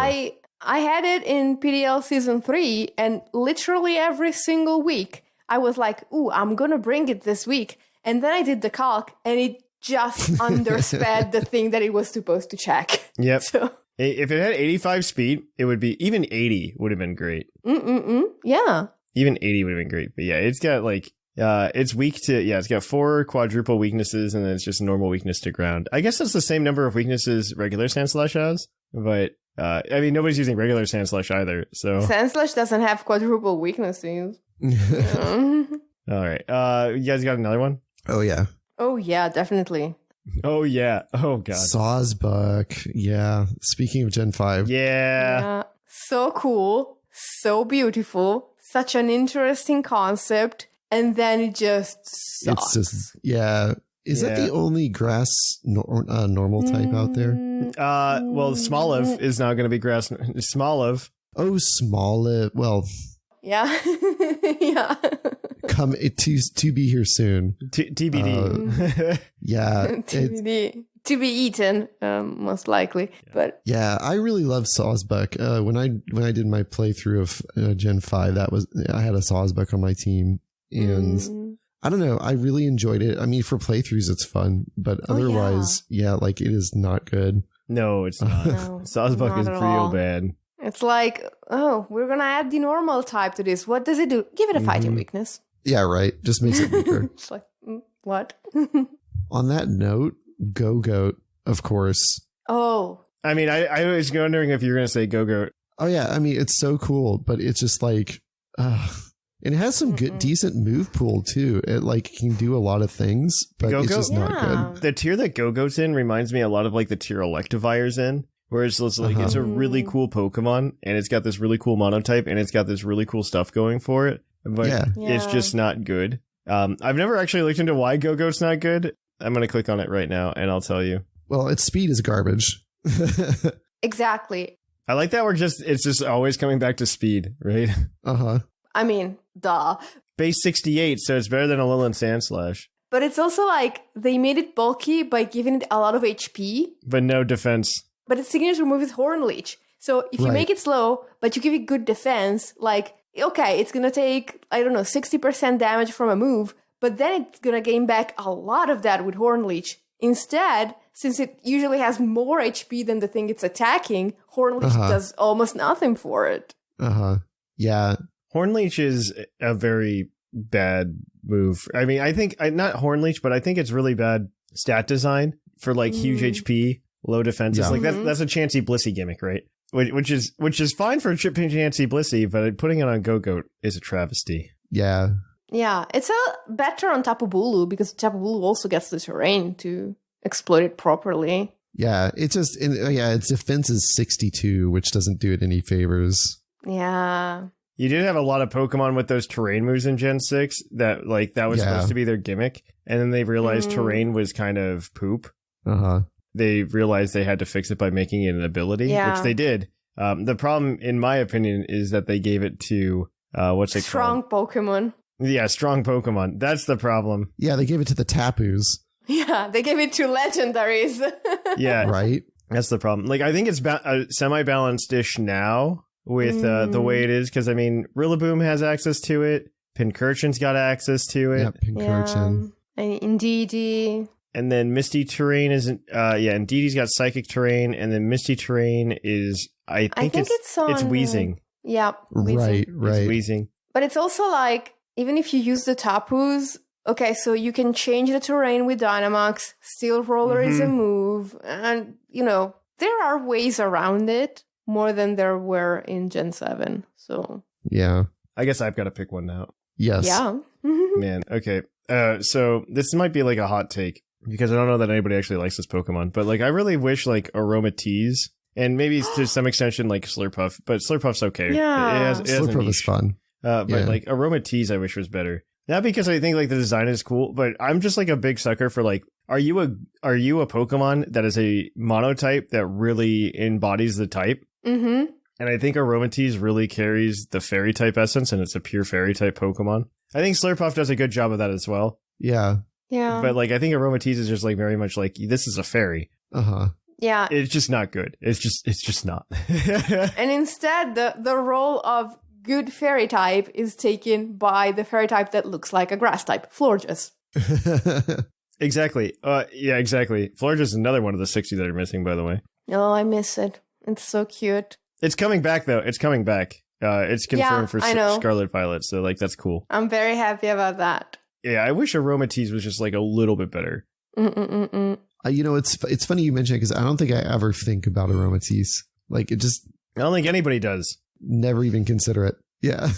Speaker 4: I had it in PDL Season 3, and literally every single week, I was like, ooh, I'm going to bring it this week. And then I did the calc, and it just undersped the thing that it was supposed to check.
Speaker 3: Yep.
Speaker 4: So,
Speaker 3: if it had 85 speed, it would be, even 80 would have been great.
Speaker 4: Yeah.
Speaker 3: Even 80 would have been great. But yeah, it's got like, it's weak to, it's got 4 quadruple weaknesses, and then it's just normal weakness to ground. I guess that's the same number of weaknesses regular Sandslash has, but I mean, nobody's using regular Sandslash either, so.
Speaker 4: Sandslash doesn't have quadruple weaknesses.
Speaker 3: All right. You guys got another one?
Speaker 5: Oh, yeah.
Speaker 4: Oh, yeah, definitely.
Speaker 3: Oh, yeah. Oh, God.
Speaker 5: Sawsbuck. Yeah. Speaking of Gen 5.
Speaker 3: Yeah.
Speaker 4: So cool. So beautiful. Such an interesting concept. And then it just sucks.
Speaker 5: It's just, Is that the only grass normal type out there?
Speaker 3: Well, Smoliv is now going to be grass. Smoliv.
Speaker 5: Oh, Smoliv. Well.
Speaker 4: Yeah. Yeah.
Speaker 5: Come to be here soon.
Speaker 3: TBD.
Speaker 5: Yeah.
Speaker 4: TBD. To be eaten, most likely. But
Speaker 5: yeah, I really love Sawsbuck. When I did my playthrough of Gen 5, I had a Sawsbuck on my team, and I don't know, I really enjoyed it. I mean, for playthroughs it's fun, but otherwise, like, it is not good.
Speaker 3: No, it's not.
Speaker 4: No,
Speaker 3: Sawsbuck is real bad.
Speaker 4: It's like, oh, we're gonna add the normal type to this. What does it do? Give it a fighting weakness.
Speaker 5: Yeah, right. Just makes it weaker.
Speaker 4: It's like, what?
Speaker 5: On that note, Go-Goat, of course.
Speaker 4: Oh.
Speaker 3: I mean, I was wondering if you were going to say Go-Goat.
Speaker 5: Oh, yeah. I mean, it's so cool, but it's just like, and it has some good, decent move pool, too. It, like, can do a lot of things, but it's just not good.
Speaker 3: The tier that Go-Goat's in reminds me a lot of, like, the tier Electivire's in, where it's like, it's a really cool Pokemon, and it's got this really cool monotype, and it's got this really cool stuff going for it, but it's just not good. I've never actually looked into why Go-Goat's not good. I'm going to click on it right now, and I'll tell you.
Speaker 5: Well, its speed is garbage.
Speaker 4: Exactly.
Speaker 3: I like that it's just always coming back to speed, right?
Speaker 5: Uh-huh.
Speaker 4: I mean, duh.
Speaker 3: Base 68, so it's better than Alolan Sandslash.
Speaker 4: But it's also like, they made it bulky by giving it a lot of HP.
Speaker 3: But no defense.
Speaker 4: But its signature move is Horn Leech. So if you make it slow, but you give it good defense, like, okay, it's going to take, 60% damage from a move, but then it's going to gain back a lot of that with Horn Leech. Instead, since it usually has more HP than the thing it's attacking, Horn Leech does almost nothing for it.
Speaker 5: Yeah.
Speaker 3: Horn Leech is a very bad move. I mean, I think, not Horn Leech, but I think it's really bad stat design for, like, huge HP, low defenses. Yeah. Like, that's a Chansey Blissey gimmick, right? Which is fine for Chansey Blissey, but putting it on Go-Goat is a travesty.
Speaker 5: Yeah.
Speaker 4: Yeah, it's better on Tapu Bulu because Tapu Bulu also gets the terrain to exploit it properly.
Speaker 5: Yeah, its defense is 62, which doesn't do it any favors.
Speaker 4: Yeah.
Speaker 3: You did have a lot of Pokemon with those terrain moves in Gen 6 that was supposed to be their gimmick, and then they realized terrain was kind of poop. They realized they had to fix it by making it an ability, which they did. The problem, in my opinion, is that they gave it to
Speaker 4: strong Pokemon.
Speaker 3: Yeah, strong Pokemon. That's the problem.
Speaker 5: Yeah, they gave it to the Tapus.
Speaker 4: Yeah, they gave it to legendaries.
Speaker 3: Yeah.
Speaker 5: Right?
Speaker 3: That's the problem. Like, I think it's semi-balanced-ish now with the way it is, because, I mean, Rillaboom has access to it, Pincurchin's got access to it.
Speaker 5: Yeah, Pincurchin.
Speaker 4: And Indeedee.
Speaker 3: And then Misty Terrain isn't. Indeedee's got Psychic Terrain, and then Misty Terrain is. I think it's Wheezing.
Speaker 4: Yeah, Wheezing.
Speaker 5: Right.
Speaker 3: It's Wheezing.
Speaker 4: But it's also like, even if you use the Tapus, okay, so you can change the terrain with Dynamax, Steel Roller is a move, and, there are ways around it more than there were in Gen 7, so...
Speaker 5: Yeah.
Speaker 3: I guess I've got to pick one now.
Speaker 5: Yes.
Speaker 4: Yeah.
Speaker 3: Man, okay. So this might be like a hot take, because I don't know that anybody actually likes this Pokemon, but like I really wish like Aromatisse, and maybe to some extension like Slurpuff, but Slurpuff's okay.
Speaker 4: Yeah.
Speaker 3: It has a
Speaker 5: Slurpuff
Speaker 3: niche.
Speaker 5: is fun.
Speaker 3: But like Aromatisse I wish was better. Not because I think like the design is cool, but I'm just like a big sucker for like, are you a Pokemon that is a monotype that really embodies the type?
Speaker 4: Mm-hmm.
Speaker 3: And I think Aromatisse really carries the fairy type essence, and it's a pure fairy type Pokemon. I think Slurpuff does a good job of that as well.
Speaker 5: Yeah.
Speaker 4: Yeah.
Speaker 3: But like I think Aromatisse is just like very much like, this is a fairy.
Speaker 5: Uh-huh.
Speaker 4: Yeah.
Speaker 3: It's just not good. It's just not.
Speaker 4: And instead, the role of good fairy type is taken by the fairy type that looks like a grass type, Florges.
Speaker 3: Exactly. Yeah, exactly. Florges is another one of the 60 that are missing, by the way.
Speaker 4: Oh, I miss it. It's so cute.
Speaker 3: It's coming back, though. It's coming back. It's confirmed for
Speaker 4: I know.
Speaker 3: Scarlet Violet, so like that's cool.
Speaker 4: I'm very happy about that.
Speaker 3: Yeah, I wish Aromatisse was just like a little bit better.
Speaker 5: It's funny you mention it because I don't think I ever think about Aromatisse. Like, it just...
Speaker 3: I don't think anybody does.
Speaker 5: Never even consider it. Yeah.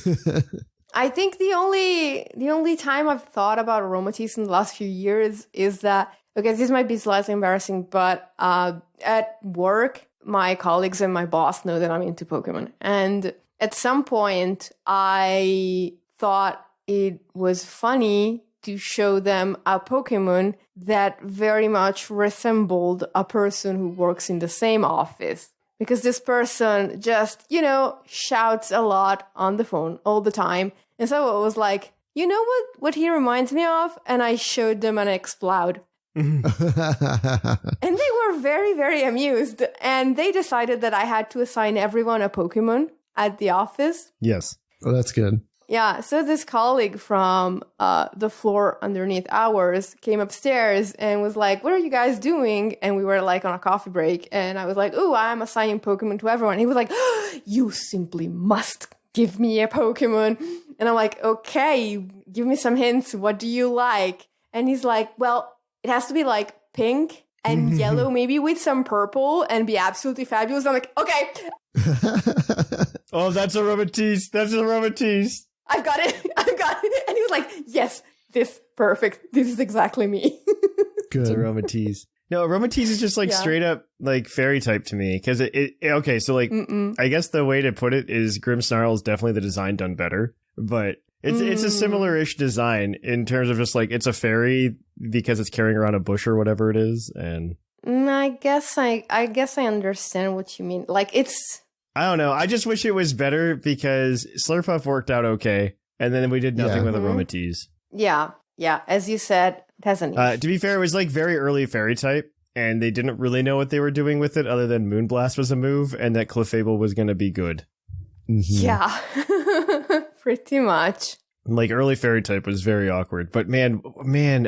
Speaker 4: I think the only time I've thought about Aromatisse in the last few years is that, okay, this might be slightly embarrassing, but at work, my colleagues and my boss know that I'm into Pokemon. And at some point, I thought it was funny to show them a Pokemon that very much resembled a person who works in the same office. Because this person just, shouts a lot on the phone all the time. And so it was like, you know what he reminds me of? And I showed them an Exploud. And they were very, very amused. And they decided that I had to assign everyone a Pokemon at the office.
Speaker 3: Yes.
Speaker 5: Oh, that's good.
Speaker 4: Yeah, so this colleague from the floor underneath ours came upstairs and was like, what are you guys doing? And we were like on a coffee break. And I was like, oh, I'm assigning Pokemon to everyone. He was like, you simply must give me a Pokemon. And I'm like, okay, give me some hints. What do you like? And he's like, well, it has to be like pink and yellow, maybe with some purple, and be absolutely fabulous. I'm like, okay.
Speaker 3: Oh, that's Aromatisse. That's Aromatisse.
Speaker 4: I've got it. And he was like, yes, perfect. This is exactly me.
Speaker 5: Good.
Speaker 3: It's Aromatisse. No, Aromatisse is just like straight up like fairy type to me. Because okay, so like, I guess the way to put it is Grimmsnarl is definitely the design done better. But it's a similar-ish design in terms of just like, it's a fairy because it's carrying around a bush or whatever it is. And
Speaker 4: I guess I understand what you mean. Like, it's...
Speaker 3: I don't know. I just wish it was better because Slurpuff worked out okay, and then we did nothing with Aromatisse.
Speaker 4: Yeah. As you said, it has a niche.
Speaker 3: To be fair, it was like very early fairy type, and they didn't really know what they were doing with it other than Moonblast was a move, and that Clefable was going to be good.
Speaker 4: Yeah. Pretty much.
Speaker 3: Like, early fairy type was very awkward. But man,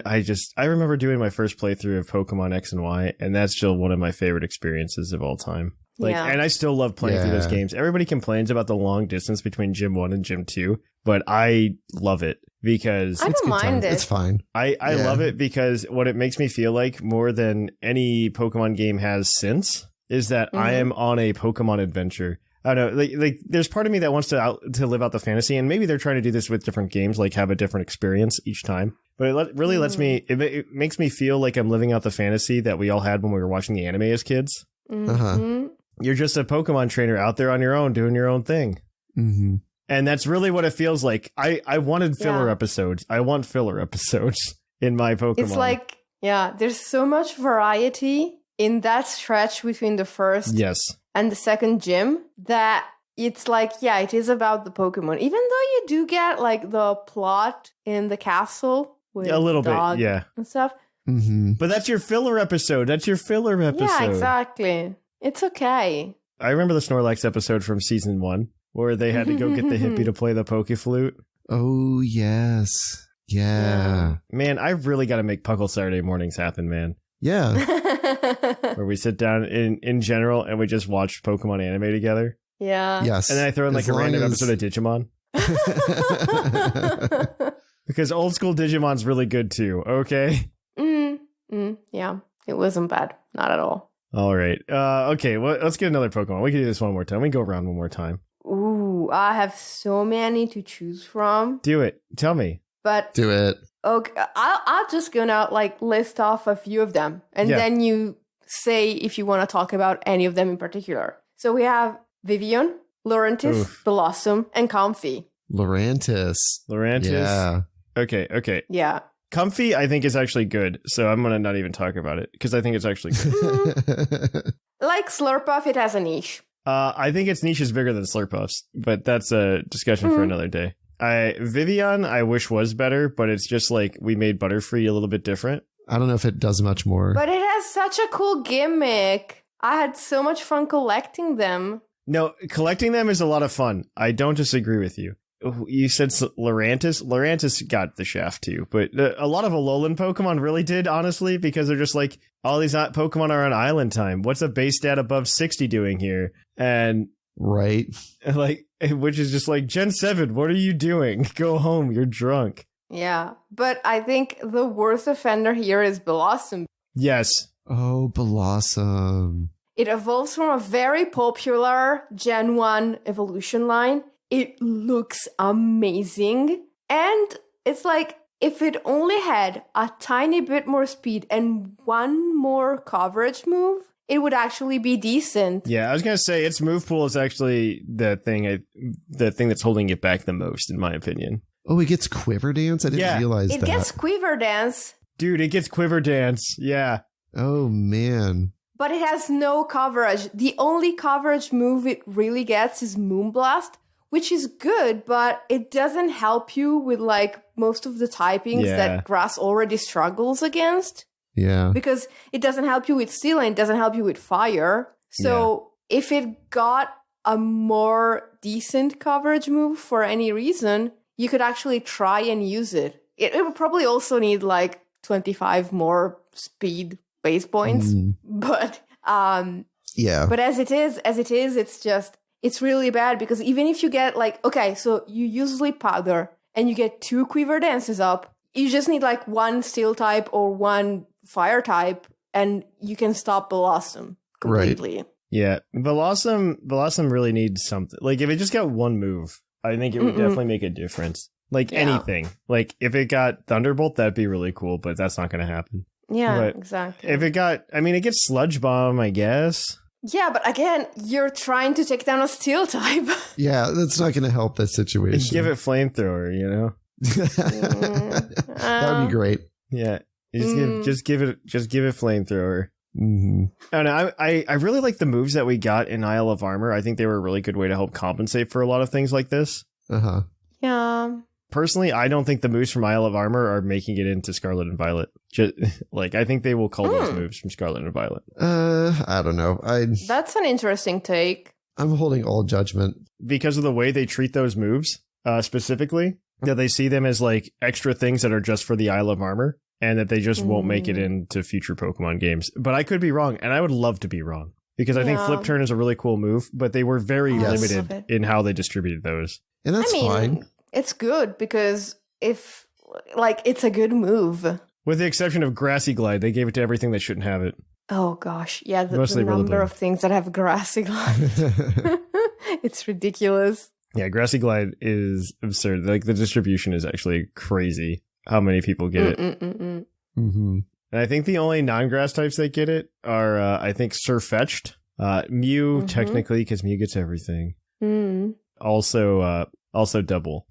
Speaker 3: I remember doing my first playthrough of Pokemon X and Y, and that's still one of my favorite experiences of all time. Like, and I still love playing through those games. Everybody complains about the long distance between Gym 1 and Gym 2, but I love it because...
Speaker 4: I don't mind it.
Speaker 5: It's fine.
Speaker 3: I love it because what it makes me feel like more than any Pokemon game has since is that I am on a Pokemon adventure. I don't know, like there's part of me that wants to live out the fantasy, and maybe they're trying to do this with different games, like have a different experience each time. But it really lets me, it makes me feel like I'm living out the fantasy that we all had when we were watching the anime as kids. You're just a Pokemon trainer out there on your own, doing your own thing. And that's really what it feels like. I wanted filler episodes. I want filler episodes in my Pokemon.
Speaker 4: It's like, there's so much variety in that stretch between the first and the second gym that it's like, it is about the Pokemon. Even though you do get like the plot in the castle with
Speaker 3: a little bit,
Speaker 4: and stuff.
Speaker 3: But that's your filler episode.
Speaker 4: Yeah, exactly. It's okay.
Speaker 3: I remember the Snorlax episode from season 1 where they had to go get the hippie to play the Poke Flute.
Speaker 5: Oh, yes. Yeah.
Speaker 3: Man, I really got to make Puckle Saturday mornings happen, man.
Speaker 5: Yeah.
Speaker 3: Where we sit down in general and we just watch Pokemon anime together.
Speaker 4: Yeah.
Speaker 5: Yes.
Speaker 3: And then I throw in like a random episode of Digimon. Because old school Digimon's really good too, okay?
Speaker 4: Yeah, it wasn't bad. Not at all.
Speaker 3: All right. Okay, well, let's get another Pokemon. We can do this one more time. We can go around one more time.
Speaker 4: Ooh, I have so many to choose from.
Speaker 3: Do it. Tell me.
Speaker 4: But
Speaker 5: Do it.
Speaker 4: okay, I'll just gonna like list off a few of them, and then you say if you want to talk about any of them in particular. So we have Vivian, Lurantis, Blossom, and Comfy.
Speaker 5: Lurantis. Yeah.
Speaker 3: Okay.
Speaker 4: Yeah.
Speaker 3: Comfy, I think, is actually good, so I'm gonna not even talk about it because I think it's actually good.
Speaker 4: Like Slurpuff, it has a niche.
Speaker 3: I think its niche is bigger than Slurpuff's, but that's a discussion for another day. Vivian, I wish was better, but it's just like we made Butterfree a little bit different.
Speaker 5: I don't know if it does much more.
Speaker 4: But it has such a cool gimmick. I had so much fun collecting them.
Speaker 3: No, collecting them is a lot of fun. I don't disagree with you. You said Lurantis. Lurantis got the shaft too, but a lot of Alolan Pokemon really did, honestly, because they're just like, all these Pokemon are on island time. What's a base stat above 60 doing here? And
Speaker 5: right.
Speaker 3: Like, which is just like, Gen 7, what are you doing? Go home, you're drunk.
Speaker 4: Yeah, but I think the worst offender here is Blossom.
Speaker 3: Yes.
Speaker 5: Oh, Blossom.
Speaker 4: It evolves from a very popular Gen 1 evolution line. It looks amazing. And it's like, if it only had a tiny bit more speed and one more coverage move, it would actually be decent.
Speaker 3: Yeah, I was going to say, its move pool is actually the thing that's holding it back the most, in my opinion.
Speaker 5: Oh, it gets Quiver Dance? I didn't realize that.
Speaker 4: It gets Quiver Dance.
Speaker 3: Dude, it gets Quiver Dance. Yeah.
Speaker 5: Oh, man.
Speaker 4: But it has no coverage. The only coverage move it really gets is Moonblast, which is good, but it doesn't help you with like most of the typings that grass already struggles against.
Speaker 5: Yeah.
Speaker 4: Because it doesn't help you with steel and it doesn't help you with fire. So if it got a more decent coverage move for any reason, you could actually try and use it. It would probably also need like 25 more speed base points. But but as it is, it's really bad because even if you get like, okay, so you use Sleep Powder and you get 2 Quiver Dances up, you just need like 1 steel type or 1 fire type and you can stop Blossom completely.
Speaker 5: Right.
Speaker 3: Yeah, Blossom really needs something. Like if it just got 1 move, I think it would definitely make a difference. Like anything. Like if it got Thunderbolt, that'd be really cool, but that's not going to happen.
Speaker 4: Yeah,
Speaker 3: but
Speaker 4: exactly.
Speaker 3: If it got, I mean, it gets Sludge Bomb, I guess.
Speaker 4: Yeah, but again, you're trying to take down a steel type.
Speaker 5: Yeah, that's not going to help that situation.
Speaker 3: Give it Flamethrower, you know?
Speaker 5: That would be great.
Speaker 3: Yeah. Just give it Flamethrower.
Speaker 5: Mm-hmm.
Speaker 3: I don't know. I really like the moves that we got in Isle of Armor. I think they were a really good way to help compensate for a lot of things like this.
Speaker 5: Uh-huh.
Speaker 4: Yeah.
Speaker 3: Personally, I don't think the moves from Isle of Armor are making it into Scarlet and Violet. Just, like, I think they will cull those moves from Scarlet and Violet.
Speaker 5: I don't know.
Speaker 4: That's an interesting take.
Speaker 5: I'm holding all judgment.
Speaker 3: Because of the way they treat those moves, specifically, that they see them as, like, extra things that are just for the Isle of Armor, and that they just won't make it into future Pokemon games. But I could be wrong, and I would love to be wrong. Because I think Flip Turn is a really cool move, but they were very limited in how they distributed those.
Speaker 5: And that's fine.
Speaker 4: It's good because if, like, it's a good move.
Speaker 3: With the exception of Grassy Glide, they gave it to everything that shouldn't have it.
Speaker 4: Oh, gosh. Yeah, the
Speaker 3: Mostly
Speaker 4: number of things that have Grassy Glide. It's ridiculous.
Speaker 3: Yeah, Grassy Glide is absurd. Like, the distribution is actually crazy. How many people get it.
Speaker 5: Mm-hmm.
Speaker 3: And I think the only non-grass types that get it are, I think, Surfetched. Mew, technically, because Mew gets everything. Also Double.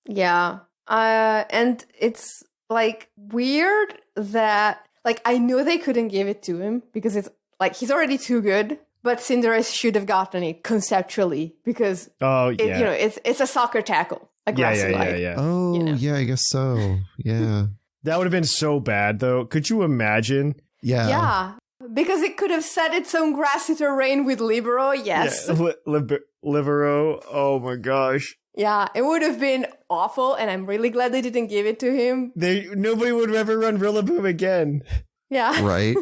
Speaker 4: Yeah. And it's, like, weird that, like, I know they couldn't give it to him because it's, like, he's already too good. But Cinderace should have gotten it conceptually because, it's a soccer tackle.
Speaker 3: Yeah.
Speaker 5: Oh, yeah, I guess so. Yeah.
Speaker 3: That would have been so bad, though. Could you imagine?
Speaker 5: Yeah.
Speaker 4: Yeah. because it could have set its own grassy terrain with Libero, yes.
Speaker 3: Yeah, Libero, oh my gosh.
Speaker 4: Yeah, it would have been awful, and I'm really glad they didn't give it to him.
Speaker 3: Nobody would ever run Rillaboom again.
Speaker 4: Yeah.
Speaker 5: Right?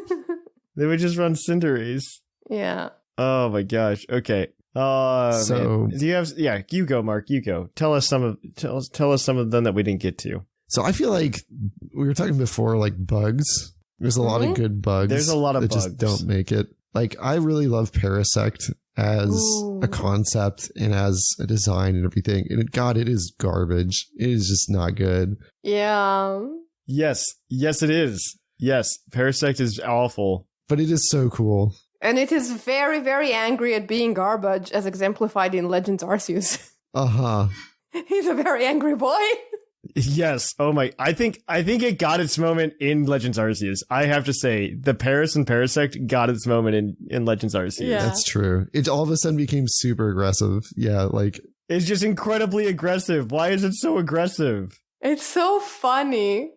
Speaker 3: They would just run Cinderace.
Speaker 4: Yeah.
Speaker 3: Oh my gosh. Okay.
Speaker 5: So
Speaker 3: man. Do you have? Yeah, you go, Mark. You go. Tell us some of them that we didn't get to.
Speaker 5: So I feel like we were talking before, like bugs. There's a lot of good bugs.
Speaker 3: There's a lot of
Speaker 5: that
Speaker 3: bugs.
Speaker 5: just don't make it. Like, I really love Parasect as a concept and as a design and everything. And God, it is garbage. It is just not good.
Speaker 4: Yeah.
Speaker 3: Yes, it is. Yes, Parasect is awful.
Speaker 5: But it is so cool.
Speaker 4: And it is very, very angry at being garbage, as exemplified in Legends Arceus.
Speaker 5: Uh-huh.
Speaker 4: He's a very angry boy.
Speaker 3: Yes. Oh my. I think it got its moment in Legends Arceus. I have to say, the Paras and Parasect got its moment in Legends Arceus.
Speaker 4: Yeah.
Speaker 5: That's true. It all of a sudden became super aggressive. Yeah, like...
Speaker 3: It's just incredibly aggressive. Why is it so aggressive?
Speaker 4: It's so funny.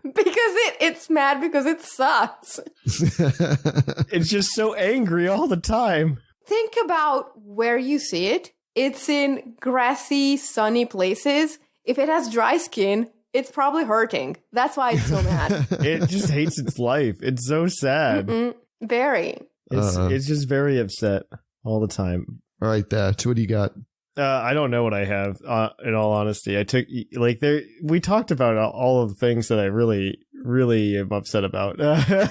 Speaker 4: Because it's mad because it sucks.
Speaker 3: It's just so angry all the time.
Speaker 4: Think about where you see it. It's in grassy, sunny places. If it has dry skin, it's probably hurting. That's why it's so mad.
Speaker 3: It just hates its life. It's so sad.
Speaker 4: Very.
Speaker 3: It's just very upset all the time.
Speaker 5: All right, Thatch, what do you got?
Speaker 3: I don't know what I have, in all honesty. I took, like, we talked about all of the things that I really, really am upset about. Because,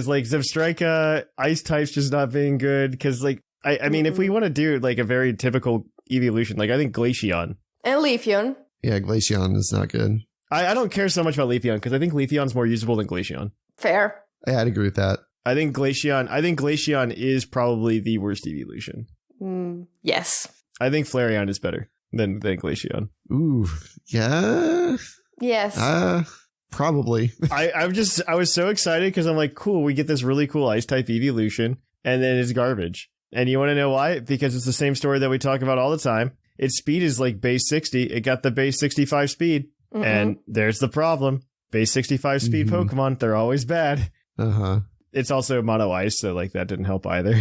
Speaker 3: like, Zebstrika, Ice type's just not being good. Because, like, I mean, if we want to do, like, a very typical evolution, like, I think Glaceon.
Speaker 4: And Leafeon.
Speaker 5: Yeah, Glaceon is not good.
Speaker 3: I don't care so much about Leafeon, because I think Leafeon's more usable than Glaceon.
Speaker 4: Fair.
Speaker 5: I'd agree with that.
Speaker 3: I think Glaceon is probably the worst evolution.
Speaker 4: Yes.
Speaker 3: I think Flareon is better than Glaceon.
Speaker 5: Ooh, yeah?
Speaker 4: Yes.
Speaker 5: Probably.
Speaker 3: I was so excited because I'm like, cool, we get this really cool ice type evolution, and then it's garbage. And you want to know why? Because it's the same story that we talk about all the time. Its speed is like base 60. It got the base 65 speed. And there's the problem. Base 65 speed Pokemon, they're always bad.
Speaker 5: Uh-huh.
Speaker 3: It's also mono ice, so like that didn't help either.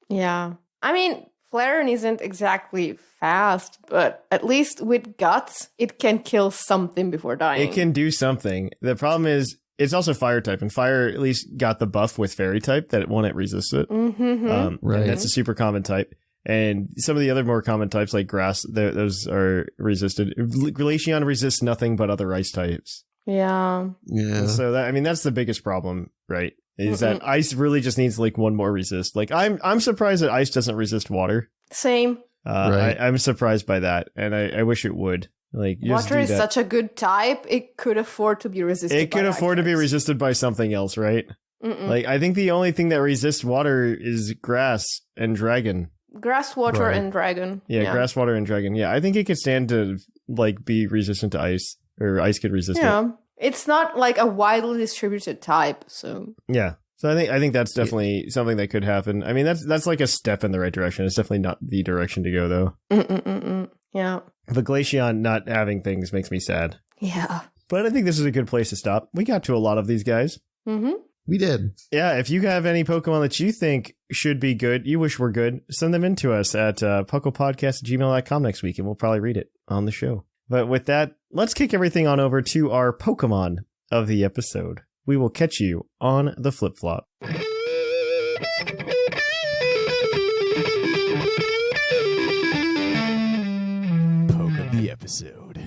Speaker 4: Yeah. I mean, Flareon isn't exactly fast, but at least with guts, it can kill something before dying.
Speaker 3: It can do something. The problem is, it's also fire type, and fire at least got the buff with fairy type that it won't resist it.
Speaker 5: Right.
Speaker 3: And that's a super common type. And some of the other more common types like grass, those are resisted. Glaceon resists nothing but other ice types.
Speaker 4: Yeah.
Speaker 5: Yeah.
Speaker 3: So that's the biggest problem, right? Is that ice really just needs like one more resist. Like I'm surprised that ice doesn't resist water.
Speaker 4: Same.
Speaker 5: Right.
Speaker 3: I'm surprised by that, and I wish it would. Like
Speaker 4: water is such a good type; it could afford to be resisted.
Speaker 3: It could afford to be resisted by something else, right? Like I think the only thing that resists water is grass and dragon.
Speaker 4: Grass, water, and dragon.
Speaker 3: Yeah, grass, water, and dragon. Yeah, I think it could stand to like be resistant to ice, or ice could resist it.
Speaker 4: Yeah. It's not like a widely distributed type, so
Speaker 3: yeah. So I think that's definitely something that could happen. I mean, that's like a step in the right direction. It's definitely not the direction to go, though.
Speaker 4: Yeah.
Speaker 3: The Glaceon not having things makes me sad.
Speaker 4: Yeah.
Speaker 3: But I think this is a good place to stop. We got to a lot of these guys.
Speaker 5: We did.
Speaker 3: Yeah, if you have any Pokemon that you think should be good, you wish were good, send them in to us at puclpodcast@gmail.com next week, and we'll probably read it on the show. But with that, let's kick everything on over to our Pokemon of the episode. We will catch you on the flip-flop.
Speaker 2: Poke of the episode.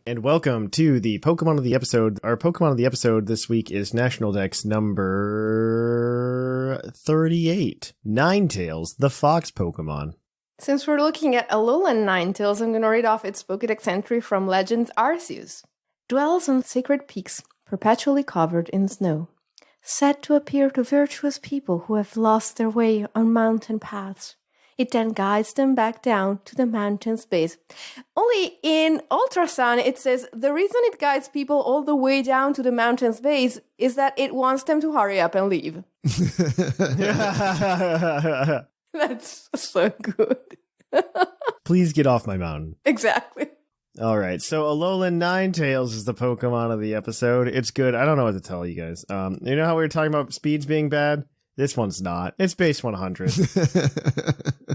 Speaker 3: And welcome to the Pokemon of the episode. Our Pokemon of the episode this week is National Dex number 38. Ninetales, the Fox Pokemon.
Speaker 4: Since we're looking at Alolan Ninetales, I'm going to read off its Pokédex entry from Legends Arceus. Dwells on sacred peaks, perpetually covered in snow. Said to appear to virtuous people who have lost their way on mountain paths. It then guides them back down to the mountain's base. Only in Ultrasun, it says the reason it guides people all the way down to the mountain's base is that it wants them to hurry up and leave. That's so good.
Speaker 3: Please get off my mountain.
Speaker 4: Exactly.
Speaker 3: All right, so Alolan Ninetales is the Pokemon of the episode. It's good. I don't know what to tell you guys. You know how we were talking about speeds being bad? This one's not. It's base 100.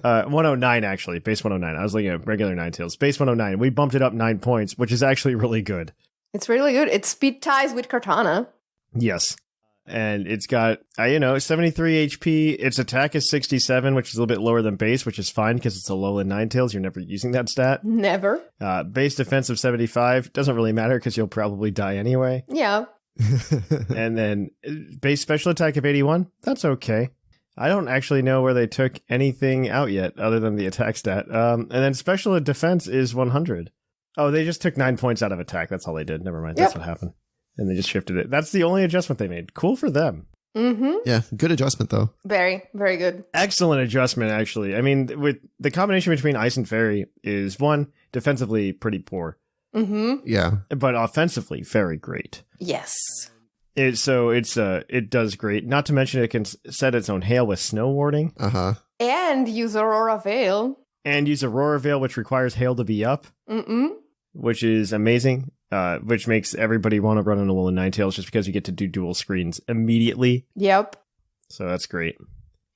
Speaker 3: 109, actually. Base 109. I was looking at regular Ninetales. Base 109. We bumped it up 9 points, which is actually really good.
Speaker 4: It's really good. It speed ties with Kartana.
Speaker 3: Yes. And it's got, 73 HP. Its attack is 67, which is a little bit lower than base, which is fine because it's a Alolan Ninetales. You're never using that stat.
Speaker 4: Never.
Speaker 3: Base defense of 75. Doesn't really matter because you'll probably die anyway.
Speaker 4: Yeah.
Speaker 3: And then base special attack of 81. That's okay. I don't actually know where they took anything out yet other than the attack stat. And then special defense is 100. Oh, they just took 9 points out of attack. That's all they did. Never mind. That's what happened. And they just shifted it. That's the only adjustment they made. Cool for them.
Speaker 4: Mm-hmm.
Speaker 5: Yeah, good adjustment, though.
Speaker 4: Very, very good.
Speaker 3: Excellent adjustment, actually. I mean, with the combination between Ice and Fairy is, one, defensively pretty poor.
Speaker 4: Mm-hmm.
Speaker 5: Yeah.
Speaker 3: But offensively, very great.
Speaker 4: Yes.
Speaker 3: It does great. Not to mention it can set its own hail with snow warding.
Speaker 5: Uh-huh.
Speaker 4: And use Aurora Veil.
Speaker 3: And use Aurora Veil, which requires hail to be up. Which is amazing. Which makes everybody want to run an Alolan Ninetales just because you get to do dual screens immediately.
Speaker 4: Yep.
Speaker 3: So that's great.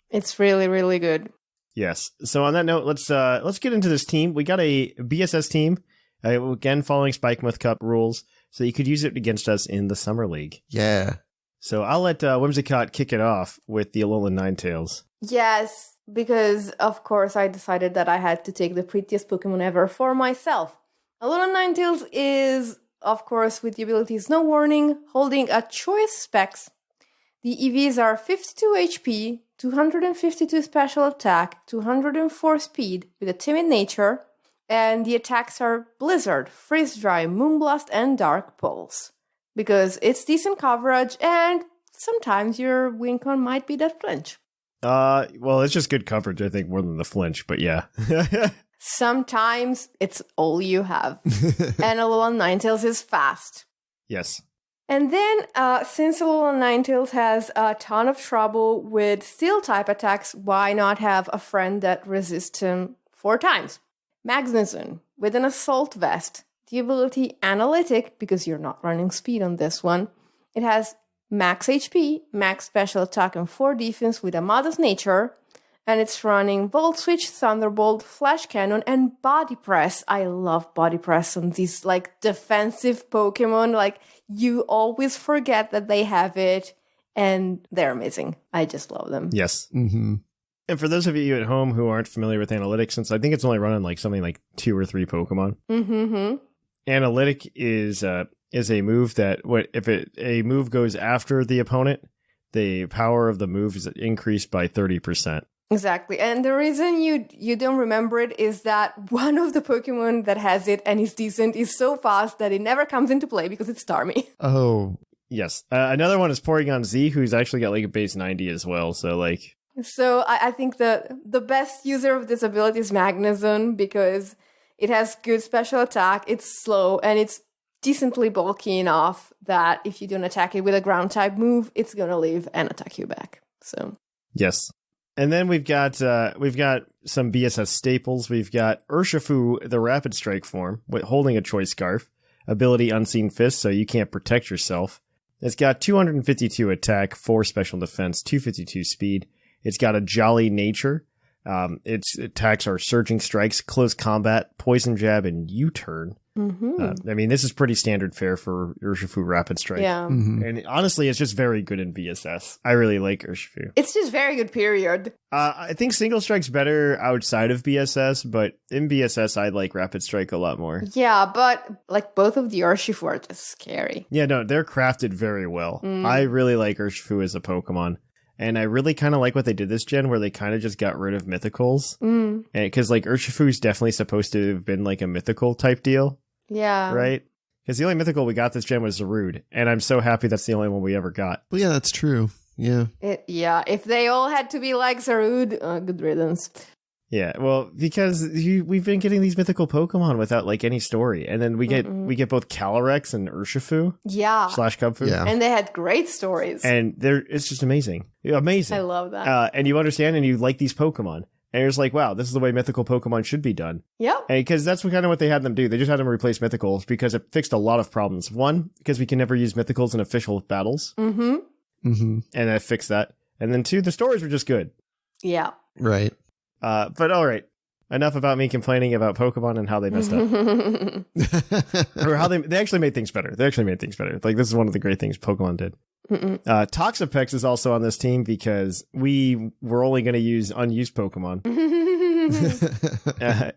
Speaker 4: It's really, really good.
Speaker 3: Yes. So on that note, let's get into this team. We got a BSS team, again following Spikemuth Cup rules, so you could use it against us in the Summer League.
Speaker 5: Yeah.
Speaker 3: So I'll let Whimsicott kick it off with the Alolan Ninetales.
Speaker 4: Yes, because of course I decided that I had to take the prettiest Pokemon ever for myself. Alolan Ninetales is, of course, with the ability Snow Warning, holding a choice specs. The EVs are 52 HP, 252 special attack, 204 speed with a timid nature, and the attacks are Blizzard, Freeze Dry, Moonblast, and Dark Pulse. Because it's decent coverage, and sometimes your win con might be that flinch.
Speaker 3: Well, it's just good coverage, I think, more than the flinch, but yeah.
Speaker 4: Sometimes it's all you have. And Alolan Ninetales is fast.
Speaker 3: Yes.
Speaker 4: And then, since Alolan Ninetales has a ton of trouble with Steel-type attacks, why not have a friend that resists him 4 times? Magnezone, with an Assault Vest, the ability Analytic, because you're not running speed on this one. It has max HP, max special attack, and 4 defense with a Modest Nature. And it's running Volt Switch, Thunderbolt, Flash Cannon, and Body Press. I love Body Press on these, defensive Pokemon. You always forget that they have it, and they're amazing. I just love them.
Speaker 3: Yes.
Speaker 5: Mm-hmm.
Speaker 3: And for those of you at home who aren't familiar with Analytic, since I think it's only running something like 2 or 3 Pokemon.
Speaker 4: Mm-hmm.
Speaker 3: Analytic is a move that if a move goes after the opponent, the power of the move is increased by 30%.
Speaker 4: Exactly. And the reason you don't remember it is that one of the Pokemon that has it and is decent is so fast that it never comes into play because it's Starmie.
Speaker 5: Oh.
Speaker 3: Yes. Another one is Porygon Z, who's actually got a base 90 as well. So
Speaker 4: I think the best user of this ability is Magnezone because it has good special attack, it's slow, and it's decently bulky enough that if you don't attack it with a ground type move, it's gonna leave and attack you back. So
Speaker 3: yes. And then we've got some BSS staples. We've got Urshifu, the Rapid Strike form, holding a Choice Scarf. Ability Unseen Fist, so you can't protect yourself. It's got 252 attack, 4 special defense, 252 speed. It's got a Jolly Nature. Its attacks are Surging Strikes, Close Combat, Poison Jab, and U-Turn. Mm-hmm. This is pretty standard fare for Urshifu Rapid Strike.
Speaker 4: Yeah.
Speaker 5: Mm-hmm.
Speaker 3: And honestly, it's just very good in BSS. I really like Urshifu.
Speaker 4: It's just very good, period.
Speaker 3: I think Single Strike's better outside of BSS, but in BSS, I like Rapid Strike a lot more.
Speaker 4: Yeah, but both of the Urshifu are just scary.
Speaker 3: Yeah, no, they're crafted very well. I really like Urshifu as a Pokemon. And I really kind of like what they did this gen, where they kind of just got rid of mythicals. Because Urshifu's definitely supposed to have been a mythical type deal.
Speaker 4: Yeah.
Speaker 3: Right? Because the only mythical we got this gen was Zarude. And I'm so happy that's the only one we ever got.
Speaker 5: Well, yeah, that's true. Yeah.
Speaker 4: If they all had to be like Zarude, good riddance.
Speaker 3: Yeah, well, because we've been getting these mythical Pokemon without any story. And then we get both Calyrex and Urshifu.
Speaker 4: Yeah.
Speaker 3: / Cubfu.
Speaker 5: Yeah.
Speaker 4: And they had great stories.
Speaker 3: And it's just amazing. Amazing.
Speaker 4: I love that.
Speaker 3: And you understand and you like these Pokemon. And you're just like, wow, this is the way mythical Pokemon should be done.
Speaker 4: Yep.
Speaker 3: Because that's kind of what they had them do. They just had them replace mythicals because it fixed a lot of problems. One, because we can never use mythicals in official battles.
Speaker 4: Mm-hmm.
Speaker 5: Mm-hmm.
Speaker 3: And I fixed that. And then two, the stories were just good.
Speaker 4: Yeah.
Speaker 5: Right.
Speaker 3: But all right. Enough about me complaining about Pokemon and how they messed up. Or how they actually made things better. They actually made things better. Like, this is one of the great things Pokemon did. Toxapex is also on this team because we were only going to use unused Pokemon.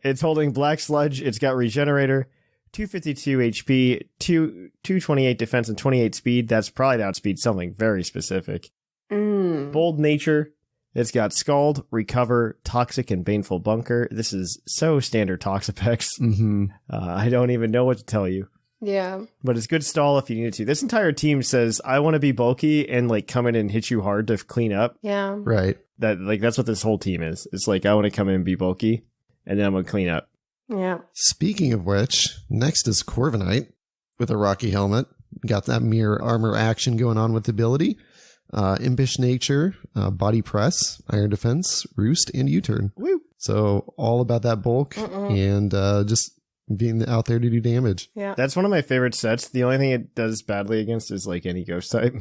Speaker 3: It's holding Black Sludge. It's got Regenerator, 252 HP, 228 defense, and 28 speed. That's probably to outspeed something very specific. Bold Nature. It's got Scald, Recover, Toxic, and Baneful Bunker. This is so standard Toxapex.
Speaker 5: Mm-hmm.
Speaker 3: I don't even know what to tell you.
Speaker 4: Yeah.
Speaker 3: But it's good stall if you need it to. This entire team says, I want to be bulky and like come in and hit you hard to clean up.
Speaker 4: Yeah.
Speaker 5: Right.
Speaker 3: That's what this whole team is. It's like, I want to come in and be bulky and then I'm going to clean up.
Speaker 4: Yeah.
Speaker 5: Speaking of which, next is Corviknight with a Rocky Helmet. Got that mirror armor action going on with the ability. Impish Nature, Body Press, Iron Defense, Roost, and U-Turn.
Speaker 3: Woo!
Speaker 5: So all about that bulk and just being out there to do damage.
Speaker 4: Yeah.
Speaker 3: That's one of my favorite sets. The only thing it does badly against is like any ghost type.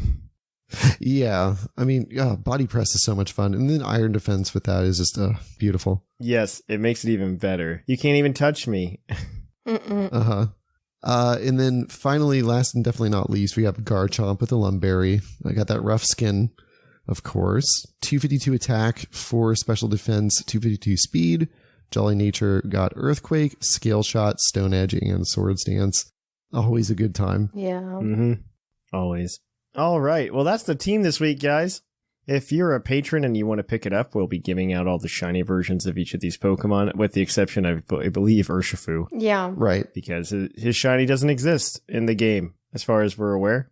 Speaker 5: Yeah. I mean, Body Press is so much fun. And then Iron Defense with that is just beautiful.
Speaker 3: Yes, it makes it even better. You can't even touch me.
Speaker 5: Uh-huh. And then finally, last and definitely not least, we have Garchomp with the Lumberry. I got that rough skin, of course. 252 attack, 4 special defense, 252 speed. Jolly Nature got Earthquake, Scale Shot, Stone Edge, and Swords Dance. Always a good time.
Speaker 4: Yeah.
Speaker 3: Mm-hmm. Always. All right. Well, that's the team this week, guys. If you're a patron and you want to pick it up, we'll be giving out all the shiny versions of each of these Pokemon, with the exception of, I believe, Urshifu.
Speaker 4: Yeah.
Speaker 5: Right.
Speaker 3: Because his shiny doesn't exist in the game, as far as we're aware.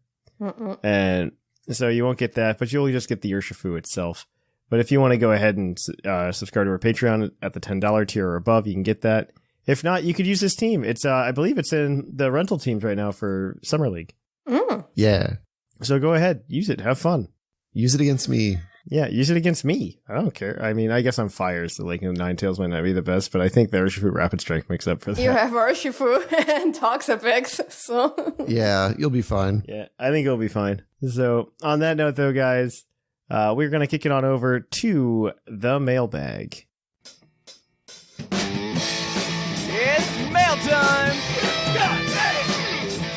Speaker 3: And so you won't get that, but you'll just get the Urshifu itself. But if you want to go ahead and subscribe to our Patreon at the $10 tier or above, you can get that. If not, you could use this team. It's I believe it's in the rental teams right now for Summer League.
Speaker 5: Yeah.
Speaker 3: So go ahead, use it, have fun.
Speaker 5: Use it against me.
Speaker 3: Yeah, use it against me. I don't care. I mean, I guess I'm fire, so like Ninetales might not be the best, but I think the Urshifu Rapid Strike makes up for that.
Speaker 4: You have Urshifu and Toxapex, so...
Speaker 5: Yeah, you'll be fine.
Speaker 3: Yeah, I think it'll be fine. So, on that note, though, guys, we're going to kick it on over to the mailbag.
Speaker 2: It's mail time!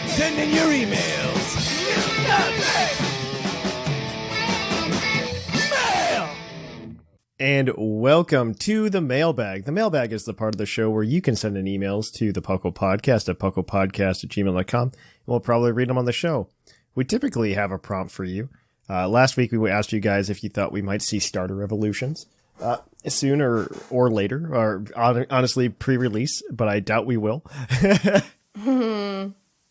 Speaker 2: Send in your emails! Mail!
Speaker 3: And welcome to the mailbag. The mailbag is the part of the show where you can send in emails to the PUCL Podcast at puclpodcast@gmail.com, and we'll probably read them on the show. We typically have a prompt for you. Last week we asked you guys if you thought we might see starter evolutions sooner or later, or honestly pre-release, but I doubt we will.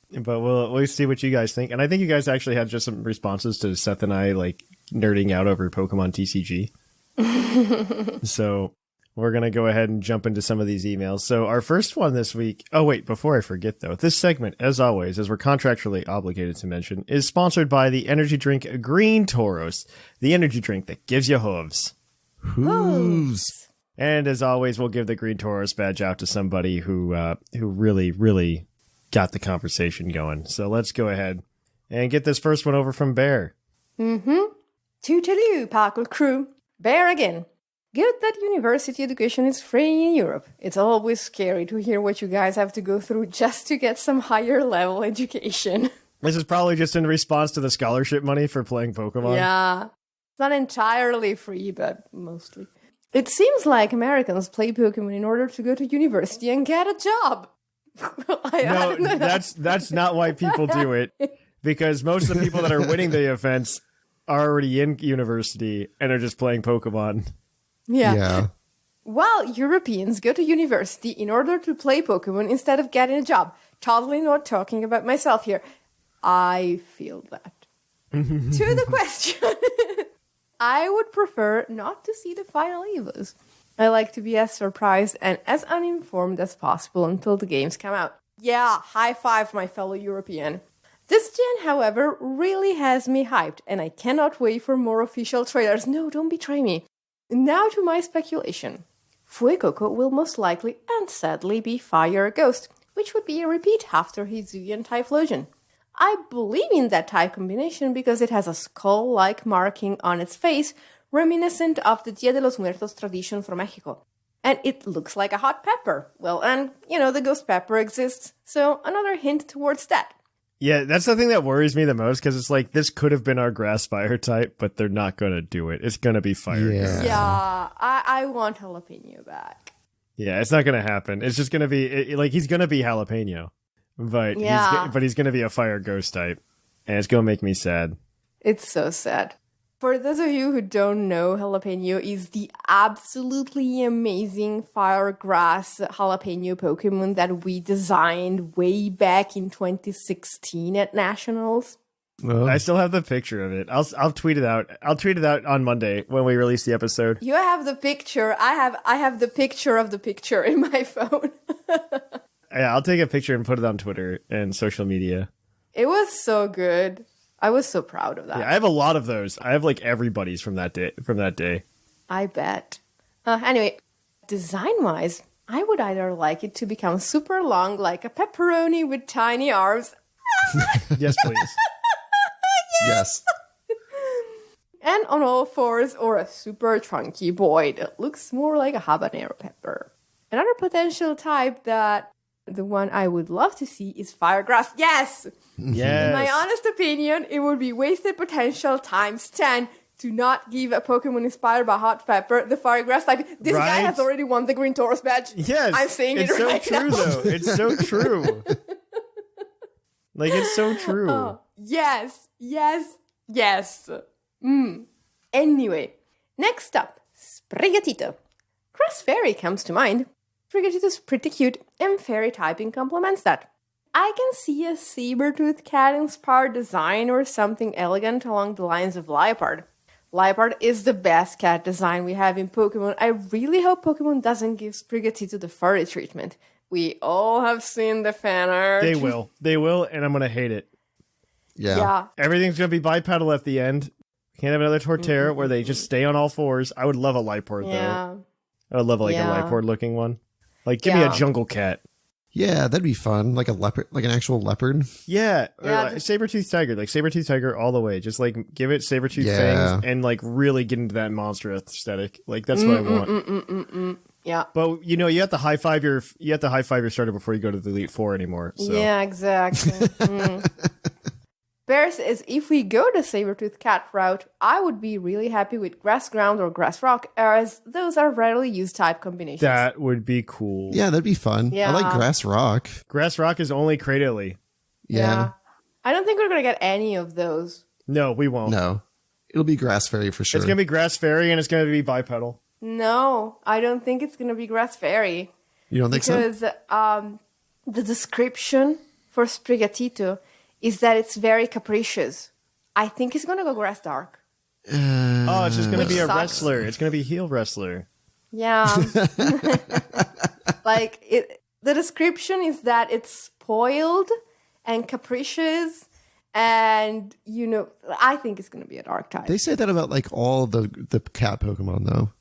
Speaker 3: But we'll see what you guys think. And I think you guys actually had just some responses to Seth and I like nerding out over Pokemon TCG. So we're going to go ahead and jump into some of these emails. So our first one this week. Oh, wait, before I forget, though, this segment, as always, as we're contractually obligated to mention, is sponsored by the energy drink Green Tauros, the energy drink that gives you hooves.
Speaker 5: Hooves.
Speaker 3: And as always, we'll give the Green Tauros badge out to somebody who really, really got the conversation going. So let's go ahead and get this first one over from Bear.
Speaker 4: Toodaloo, PUCL crew. Bear again. Good that university education is free in Europe. It's always scary to hear what you guys have to go through just to get some higher level education.
Speaker 3: This is probably just in response to the scholarship money for playing Pokemon.
Speaker 4: Yeah. It's not entirely free, but mostly. It seems like Americans play Pokemon in order to go to university and get a job.
Speaker 3: No, that's not why people do it. Because most of the people that are winning the events are already in university and are just playing Pokemon.
Speaker 5: Yeah.
Speaker 4: While Europeans go to university in order to play Pokemon instead of getting a job. Totally not talking about myself here. I feel that. To the question. I would prefer not to see the final Evos. I like to be as surprised and as uninformed as possible until the games come out. Yeah, high five, my fellow European. This gen, however, really has me hyped, and I cannot wait for more official trailers. No, don't betray me. Now to my speculation. Fuecoco will most likely and sadly be Fire Ghost, which would be a repeat after Hisuian Typhlosion. I believe in that type combination because it has a skull-like marking on its face, reminiscent of the Dia de los Muertos tradition from Mexico. And it looks like a hot pepper. Well, and, the ghost pepper exists, so another hint towards that.
Speaker 3: Yeah, that's the thing that worries me the most, because it's like, this could have been our grass fire type, but they're not going to do it. It's going to be fire.
Speaker 4: Yeah, I want jalapeno back.
Speaker 3: Yeah, it's not going to happen. It's just going to be, he's going to be jalapeno, but he's going to be a fire ghost type, and it's going to make me sad.
Speaker 4: It's so sad. For those of you who don't know, jalapeno is the absolutely amazing fire grass jalapeno Pokemon that we designed way back in 2016 at Nationals.
Speaker 5: Well,
Speaker 3: I still have the picture of it. I'll tweet it out. I'll tweet it out on Monday when we release the episode.
Speaker 4: You have the picture. I have the picture of the picture in my phone.
Speaker 3: Yeah, I'll take a picture and put it on Twitter and social media.
Speaker 4: It was so good. I was so proud of that.
Speaker 3: Yeah, I have a lot of those. I have everybody's from that day.
Speaker 4: I bet. Anyway, design-wise, I would either like it to become super long like a pepperoni with tiny arms.
Speaker 3: Yes, please.
Speaker 5: yes.
Speaker 4: And on all fours, or a super chunky boy that looks more like a habanero pepper. Another potential type that the one I would love to see is Firegrass. Yes!
Speaker 3: Yes.
Speaker 4: In my honest opinion, it would be wasted potential times 10 to not give a Pokemon inspired by hot pepper the Firegrass type. This guy has already won the Green Tauros badge.
Speaker 3: Yes.
Speaker 4: I'm saying it right now.
Speaker 3: It's so true, though. It's so true. It's so true.
Speaker 4: Oh, yes. Anyway, next up, Sprigatito. Grass Fairy comes to mind. Sprigatito's pretty cute, and fairy typing complements that. I can see a saber-toothed cat-inspired design or something elegant along the lines of Liepard. Liepard is the best cat design we have in Pokemon. I really hope Pokemon doesn't give Sprigatito the furry treatment. We all have seen the fan art.
Speaker 3: They will, and I'm going to hate it.
Speaker 5: Yeah.
Speaker 3: Everything's going to be bipedal at the end. Can't have another Torterra where they just stay on all fours. I would love a Liepard, though. I would love a Liepard-looking one. Give me a jungle cat.
Speaker 5: Yeah, that'd be fun. Like a leopard, like an actual leopard.
Speaker 3: Yeah. Or saber-toothed tiger. Saber-toothed tiger all the way. Just give it saber-toothed fangs and really get into that monster aesthetic. That's what I want.
Speaker 4: Yeah.
Speaker 3: But you have to high five your starter before you go to the Elite Four anymore. So.
Speaker 4: Yeah, exactly. Bear says, if we go the saber-toothed cat route, I would be really happy with Grass Ground or Grass Rock, as those are rarely used type combinations.
Speaker 3: That would be cool.
Speaker 5: Yeah, that'd be fun.
Speaker 4: Yeah.
Speaker 5: I like Grass Rock.
Speaker 3: Grass Rock is only Cradily.
Speaker 5: Yeah.
Speaker 4: I don't think we're going to get any of those.
Speaker 3: No, we won't.
Speaker 5: No. It'll be Grass Fairy for sure.
Speaker 3: It's going to be Grass Fairy and it's going to be bipedal.
Speaker 4: No, I don't think it's going to be Grass Fairy.
Speaker 5: You don't think so?
Speaker 4: Because the description for Sprigatito is that it's very capricious. I think it's going to go Grass Dark.
Speaker 3: It's just going to be a
Speaker 4: sucks.
Speaker 3: wrestler. It's going to be heel wrestler.
Speaker 4: Yeah. The description is that it's spoiled and capricious, and I think it's going to be a dark type.
Speaker 5: They say that about all the cat Pokemon though.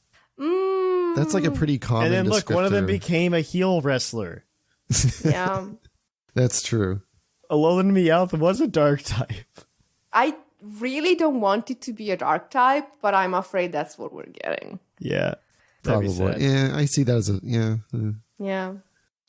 Speaker 5: That's a pretty common.
Speaker 3: And then look, one of them
Speaker 5: descriptor.
Speaker 3: became a heel wrestler.
Speaker 4: Yeah.
Speaker 5: That's true.
Speaker 3: Alolan Meowth was a dark type.
Speaker 4: I really don't want it to be a dark type, but I'm afraid that's what we're getting.
Speaker 3: Yeah. That'd be
Speaker 5: Probably.
Speaker 3: sad.
Speaker 5: Yeah, I see that as a
Speaker 4: Yeah.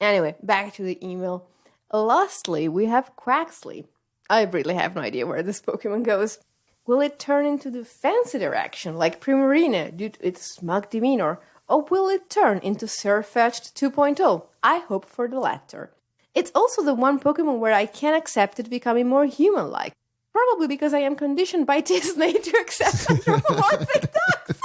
Speaker 4: Anyway, back to the email. Lastly, we have Quaxley. I really have no idea where this Pokemon goes. Will it turn into the fancy direction like Primarina due to its smug demeanor, or will it turn into Surfetched 2.0? I hope for the latter. It's also the one Pokemon where I can accept it becoming more human-like. Probably because I am conditioned by Disney to accept anthropomorphic ducks.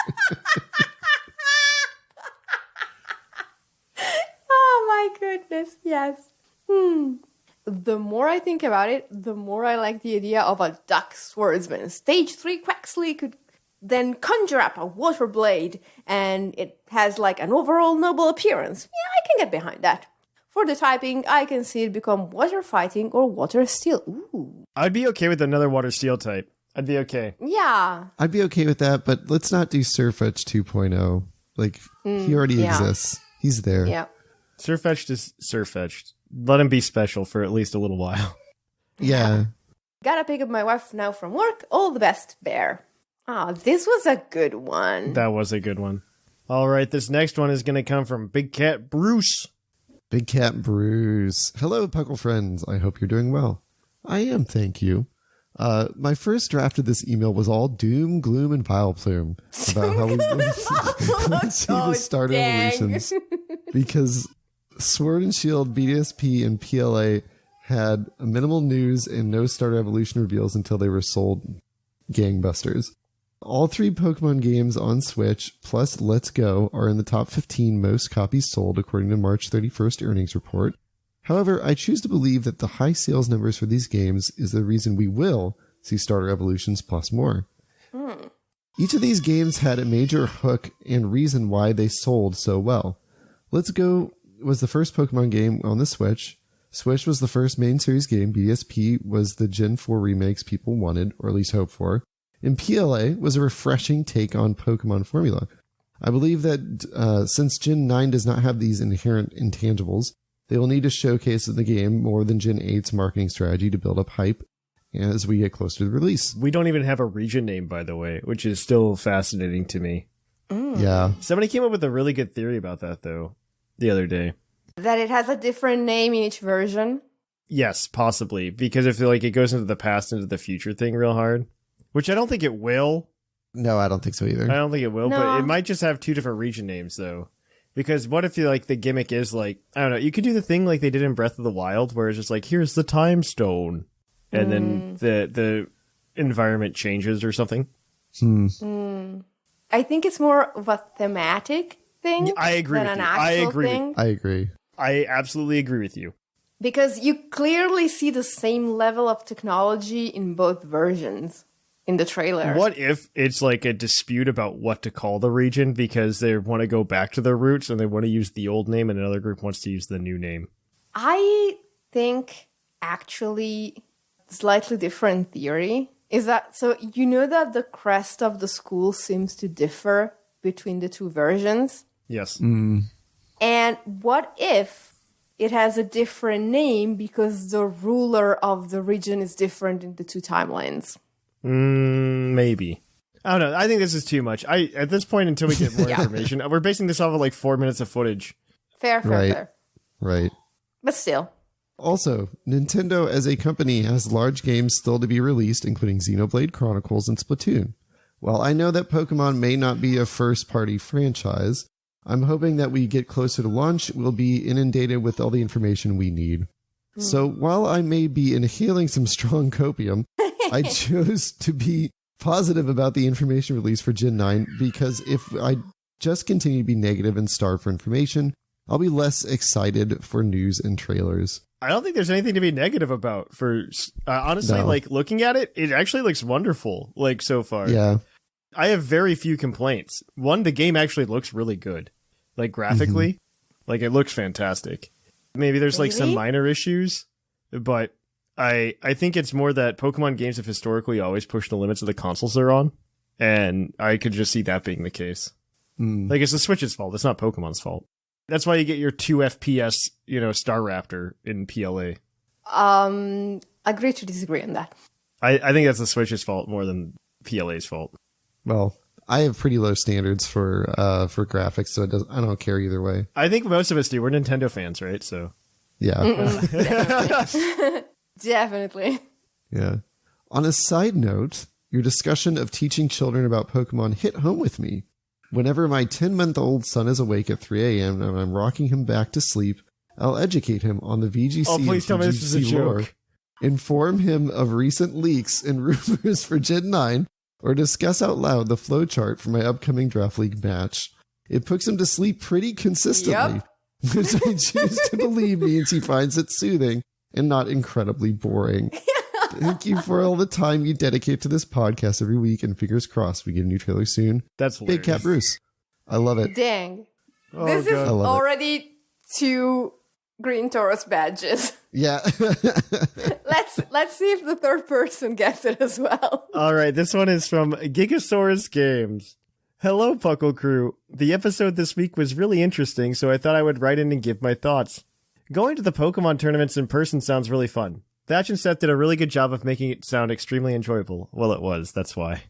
Speaker 4: Oh my goodness, yes. The more I think about it, the more I like the idea of a duck swordsman. Stage 3 Quaxley could then conjure up a water blade, and it has an overall noble appearance. Yeah, I can get behind that. For the typing, I can see it become water fighting or water steel. Ooh.
Speaker 3: I'd be okay with another water steel type. I'd be okay.
Speaker 4: Yeah.
Speaker 5: I'd be okay with that, but let's not do Surfetch 2.0. Like, he already exists. He's there.
Speaker 4: Yeah.
Speaker 3: Surfetched is Surfetched. Let him be special for at least a little while.
Speaker 5: Yeah.
Speaker 4: Gotta pick up my wife now from work. All the best, Bear. This was a good one.
Speaker 3: That was a good one. All right, this next one is going to come from Big Cat Bruce.
Speaker 5: Big Cat Bruce. Hello, Puckle friends. I hope you're doing well. I am, thank you. My first draft of this email was all doom, gloom, and vile plume about how we would see the starter evolutions. Because Sword and Shield, BDSP, and PLA had minimal news and no starter evolution reveals until they were sold gangbusters. All 3 Pokemon games on Switch, plus Let's Go, are in the top 15 most copies sold according to March 31st earnings report. However, I choose to believe that the high sales numbers for these games is the reason we will see starter evolutions plus more. Each of these games had a major hook and reason why they sold so well. Let's Go was the first Pokemon game on the Switch. Switch was the first main series game. BDSP was the Gen 4 remakes people wanted, or at least hoped for. And PLA was a refreshing take on Pokemon formula. I believe that since Gen 9 does not have these inherent intangibles, they will need to showcase in the game more than Gen 8's marketing strategy to build up hype as we get closer to the release.
Speaker 3: We don't even have a region name, by the way, which is still fascinating to me.
Speaker 5: Yeah.
Speaker 3: Somebody came up with a really good theory about that, though, the other day.
Speaker 4: That it has a different name in each version?
Speaker 3: Yes, possibly. Because if it goes into the past, into the future thing real hard, which I don't think it will.
Speaker 5: No, I don't think so either.
Speaker 3: I don't think it will,
Speaker 4: No.
Speaker 3: but it might just have 2 different region names, though. Because what if the gimmick is I don't know, you could do the thing like they did in Breath of the Wild, where it's just here's the time stone, and then the environment changes or something.
Speaker 4: I think it's more of a thematic thing
Speaker 3: I agree
Speaker 4: than
Speaker 3: with
Speaker 4: an
Speaker 3: you.
Speaker 4: actual thing.
Speaker 5: I agree.
Speaker 3: I absolutely agree with you.
Speaker 4: Because you clearly see the same level of technology in both versions in the trailer.
Speaker 3: What if it's a dispute about what to call the region because they want to go back to their roots and they want to use the old name and another group wants to use the new name?
Speaker 4: I think actually slightly different theory is that, so you know that the crest of the school seems to differ between the 2 versions?
Speaker 3: Yes.
Speaker 4: And what if it has a different name because the ruler of the region is different in the 2 timelines?
Speaker 3: Maybe. I don't know. I think this is too much. At this point, until we get more information, we're basing this off of 4 minutes of footage.
Speaker 4: Fair.
Speaker 5: Right.
Speaker 4: But still.
Speaker 5: Also, Nintendo as a company has large games still to be released, including Xenoblade Chronicles and Splatoon. While I know that Pokemon may not be a first-party franchise, I'm hoping that we get closer to launch, we'll be inundated with all the information we need. So while I may be inhaling some strong copium, I chose to be positive about the information release for Gen 9 because if I just continue to be negative and starve for information, I'll be less excited for news and trailers.
Speaker 3: I don't think there's anything to be negative about. For honestly,
Speaker 5: No.
Speaker 3: looking at it, it actually looks wonderful. So far,
Speaker 5: Yeah.
Speaker 3: I have very few complaints. One, the game actually looks really good, graphically, it looks fantastic. Maybe there's some
Speaker 4: Really?
Speaker 3: minor issues, but I think it's more that Pokemon games have historically always pushed the limits of the consoles they're on, and I could just see that being the case. It's the Switch's fault. It's not Pokemon's fault. That's why you get your 2 FPS, Staraptor in PLA.
Speaker 4: Agree to disagree on that.
Speaker 3: I think that's the Switch's fault more than PLA's fault.
Speaker 5: Well, I have pretty low standards for graphics, so I don't care either way.
Speaker 3: I think most of us do. We're Nintendo fans, right? So
Speaker 5: Yeah.
Speaker 4: Definitely.
Speaker 5: Yeah. On a side note, your discussion of teaching children about Pokemon hit home with me. Whenever my 10-month-old son is awake at 3 a.m. and I'm rocking him back to sleep, I'll educate him on the VGC
Speaker 3: Oh, please tell me this is a
Speaker 5: VGC lore,
Speaker 3: joke.
Speaker 5: inform him of recent leaks and rumors for Gen 9, or discuss out loud the flowchart for my upcoming Draft League match. It puts him to sleep pretty consistently, which I choose to believe means he finds it soothing and not incredibly boring. Thank you for all the time you dedicate to this podcast every week, and fingers crossed we get a new trailer soon.
Speaker 3: That's hilarious.
Speaker 5: Big Cat Bruce. I love it.
Speaker 4: Dang.
Speaker 3: Oh,
Speaker 4: This
Speaker 3: God.
Speaker 4: is
Speaker 5: love it.
Speaker 4: already 2 Green Taurus badges.
Speaker 5: Yeah.
Speaker 4: Let's see if the third person gets it as well.
Speaker 3: All right, this one is from Gigasaurus Games. Hello, Puckle Crew. The episode this week was really interesting, so I thought I would write in and give my thoughts. Going to the Pokemon tournaments in person sounds really fun. Thatch and Seth did a really good job of making it sound extremely enjoyable. Well, it was, that's why.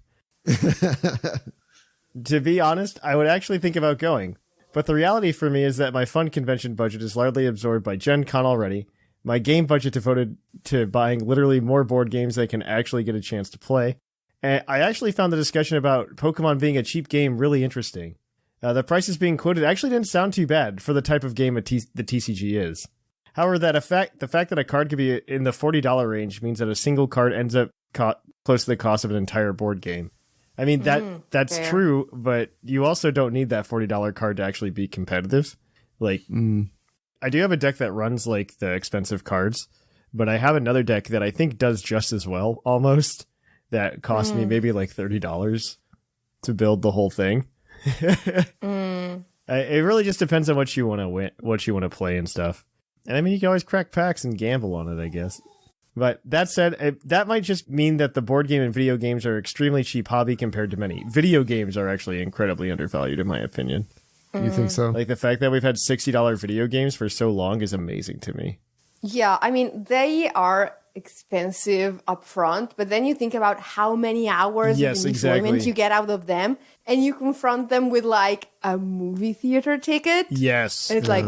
Speaker 3: To be honest, I would actually think about going. But the reality for me is that my fun convention budget is largely absorbed by Gen Con already. My game budget devoted to buying literally more board games I can actually get a chance to play. And I actually found the discussion about Pokemon being a cheap game really interesting. The prices being quoted actually didn't sound too bad for the type of game the TCG is. However, the fact that a card could be in the $40 range means that a single card ends up close to the cost of an entire board game. I mean, that's fair. True, but you also don't need that $40 card to actually be competitive. Like, I do have a deck that runs like the expensive cards, but I have another deck that I think does just as well, almost. That cost me maybe like $30 to build the whole thing. It really just depends on what you want to win, what you want to play and stuff. And I mean, you can always crack packs and gamble on it, I guess. But that said, that might just mean that the board game and video games are extremely cheap hobby compared to many. Video games are actually incredibly undervalued, in my opinion.
Speaker 5: You think so?
Speaker 3: Like, the fact that we've had $60 video games for so long is amazing to me.
Speaker 4: Yeah, I mean, they are expensive up front, but then you think about how many hours of enjoyment you get out of them, and you confront them with, like, a movie theater ticket.
Speaker 3: Yes.
Speaker 4: And it's, like,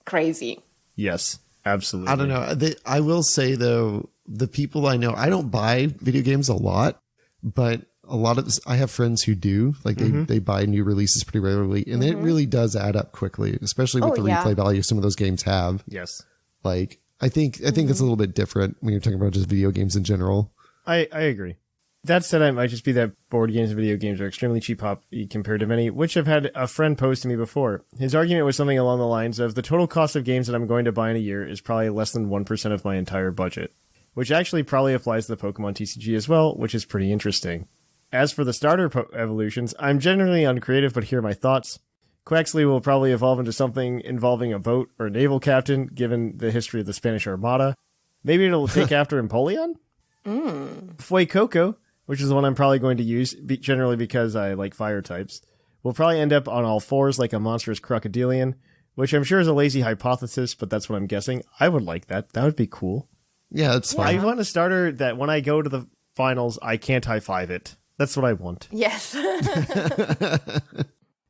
Speaker 4: crazy.
Speaker 3: Yes, absolutely.
Speaker 5: I don't know. I will say, though, the people I know, I don't buy video games a lot, but a lot of this, I have friends who do. Like, they buy new releases pretty regularly, and it really does add up quickly, especially with the replay value some of those games have.
Speaker 3: Yes.
Speaker 5: Like, I think that's a little bit different when you're talking about just video games in general.
Speaker 3: I agree. That said, it might just be that board games and video games are extremely cheap hobby compared to many, which I've had a friend pose to me before. His argument was something along the lines of, the total cost of games that I'm going to buy in a year is probably less than 1% of my entire budget, which actually probably applies to the Pokemon TCG as well, which is pretty interesting. As for the starter evolutions, I'm generally uncreative, but here are my thoughts. Quaxley will probably evolve into something involving a boat or naval captain, given the history of the Spanish Armada. Maybe it'll take after Empoleon? Fuecoco, which is the one I'm probably going to use, generally because I like fire types, will probably end up on all fours like a monstrous crocodilian, which I'm sure is a lazy hypothesis, but that's what I'm guessing. I would like that. That would be cool.
Speaker 5: Yeah, that's fine.
Speaker 3: I want a starter that when I go to the finals, I can't high-five it. That's what I want.
Speaker 4: Yes.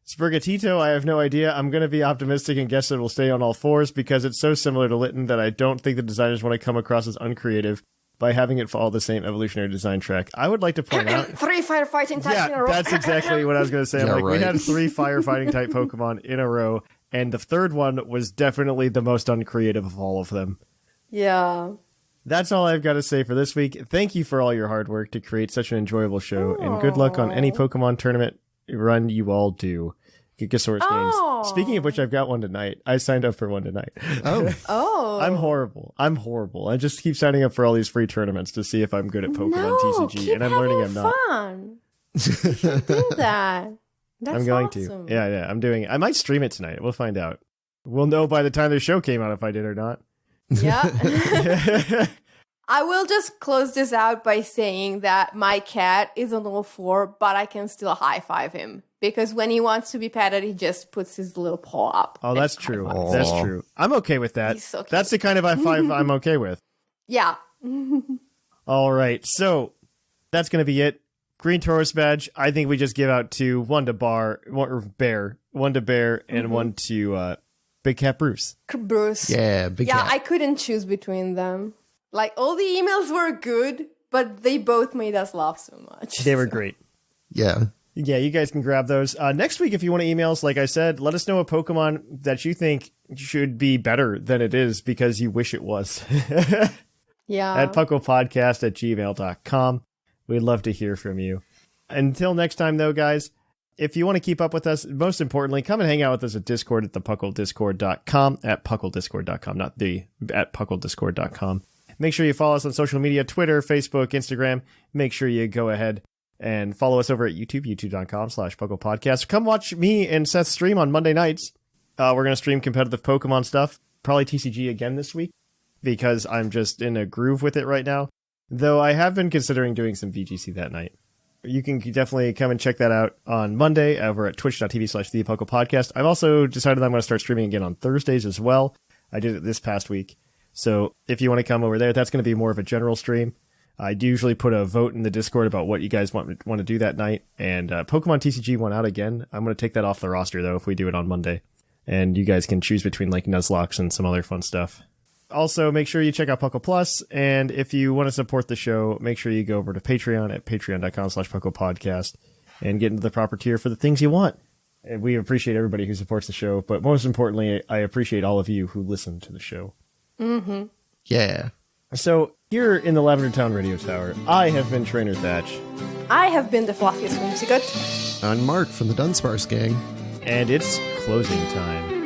Speaker 3: Sprigatito, I have no idea. I'm going to be optimistic and guess it will stay on all fours because it's so similar to Litten that I don't think the designers want to come across as uncreative by having it follow the same evolutionary design track. I would like to point out...
Speaker 4: 3 firefighting types in a row.
Speaker 3: That's exactly what I was going to say. We had 3 firefighting type Pokemon in a row, and the third one was definitely the most uncreative of all of them.
Speaker 4: Yeah.
Speaker 3: That's all I've got to say for this week. Thank you for all your hard work to create such an enjoyable show, and good luck on any Pokemon tournament run you all do. Gigasaurus games. Speaking of which, I've got one tonight. I signed up for one tonight. I'm horrible. I just keep signing up for all these free tournaments to see if I'm good at Pokemon TCG, and I'm learning I'm not.
Speaker 4: Fun. You should do that. That's
Speaker 3: I'm going
Speaker 4: awesome.
Speaker 3: to. Yeah, I'm doing it. I might stream it tonight. We'll find out. We'll know by the time the show came out if I did or not.
Speaker 4: Yeah. I will just close this out by saying that my cat is on all 4, but I can still high-five him. Because when he wants to be petted, he just puts his little paw up.
Speaker 3: Oh, that's true. That's true. I'm okay with that.
Speaker 4: He's so cute.
Speaker 3: That's the kind of high five I'm okay with.
Speaker 4: Yeah.
Speaker 3: All right. So that's going to be it. Green Taurus badge. I think we just give out 2. One to Bear, and one to Big Cat Bruce.
Speaker 4: Bruce.
Speaker 5: Yeah, Big Cat.
Speaker 4: Yeah, I couldn't choose between them. Like, all the emails were good, but they both made us laugh so much.
Speaker 3: They were great.
Speaker 5: Yeah.
Speaker 3: Yeah, you guys can grab those. Next week, if you want to email us, like I said, let us know a Pokemon that you think should be better than it is because you wish it was.
Speaker 4: Yeah.
Speaker 3: At puclpodcast@gmail.com. We'd love to hear from you. Until next time, though, guys, if you want to keep up with us, most importantly, come and hang out with us at Discord at thepuclediscord.com, at puclediscord.com, not the, at puclediscord.com. Make sure you follow us on social media, Twitter, Facebook, Instagram. Make sure you go ahead and follow us over at YouTube, youtube.com/PucklePodcast. Come watch me and Seth stream on Monday nights. We're going to stream competitive Pokemon stuff. Probably TCG again this week because I'm just in a groove with it right now. Though I have been considering doing some VGC that night. You can definitely come and check that out on Monday over at twitch.tv/PuclPodcast. I've also decided I'm going to start streaming again on Thursdays as well. I did it this past week. So if you want to come over there, that's going to be more of a general stream. I do usually put a vote in the Discord about what you guys want to do that night. And Pokemon TCG went out again. I'm going to take that off the roster, though, if we do it on Monday. And you guys can choose between like Nuzlocke and some other fun stuff. Also, make sure you check out PUCL Plus, and if you want to support the show, make sure you go over to Patreon at patreon.com/PuclPodcast and get into the proper tier for the things you want. And we appreciate everybody who supports the show, but most importantly, I appreciate all of you who listen to the show.
Speaker 4: Mm-hmm.
Speaker 5: Yeah.
Speaker 3: So, here in the Lavender Town Radio Tower, I have been Trainer Thatch.
Speaker 4: I have been the fluffiest Whimsicott.
Speaker 5: I'm Mark from the Dunsparce Gang.
Speaker 3: And it's closing time.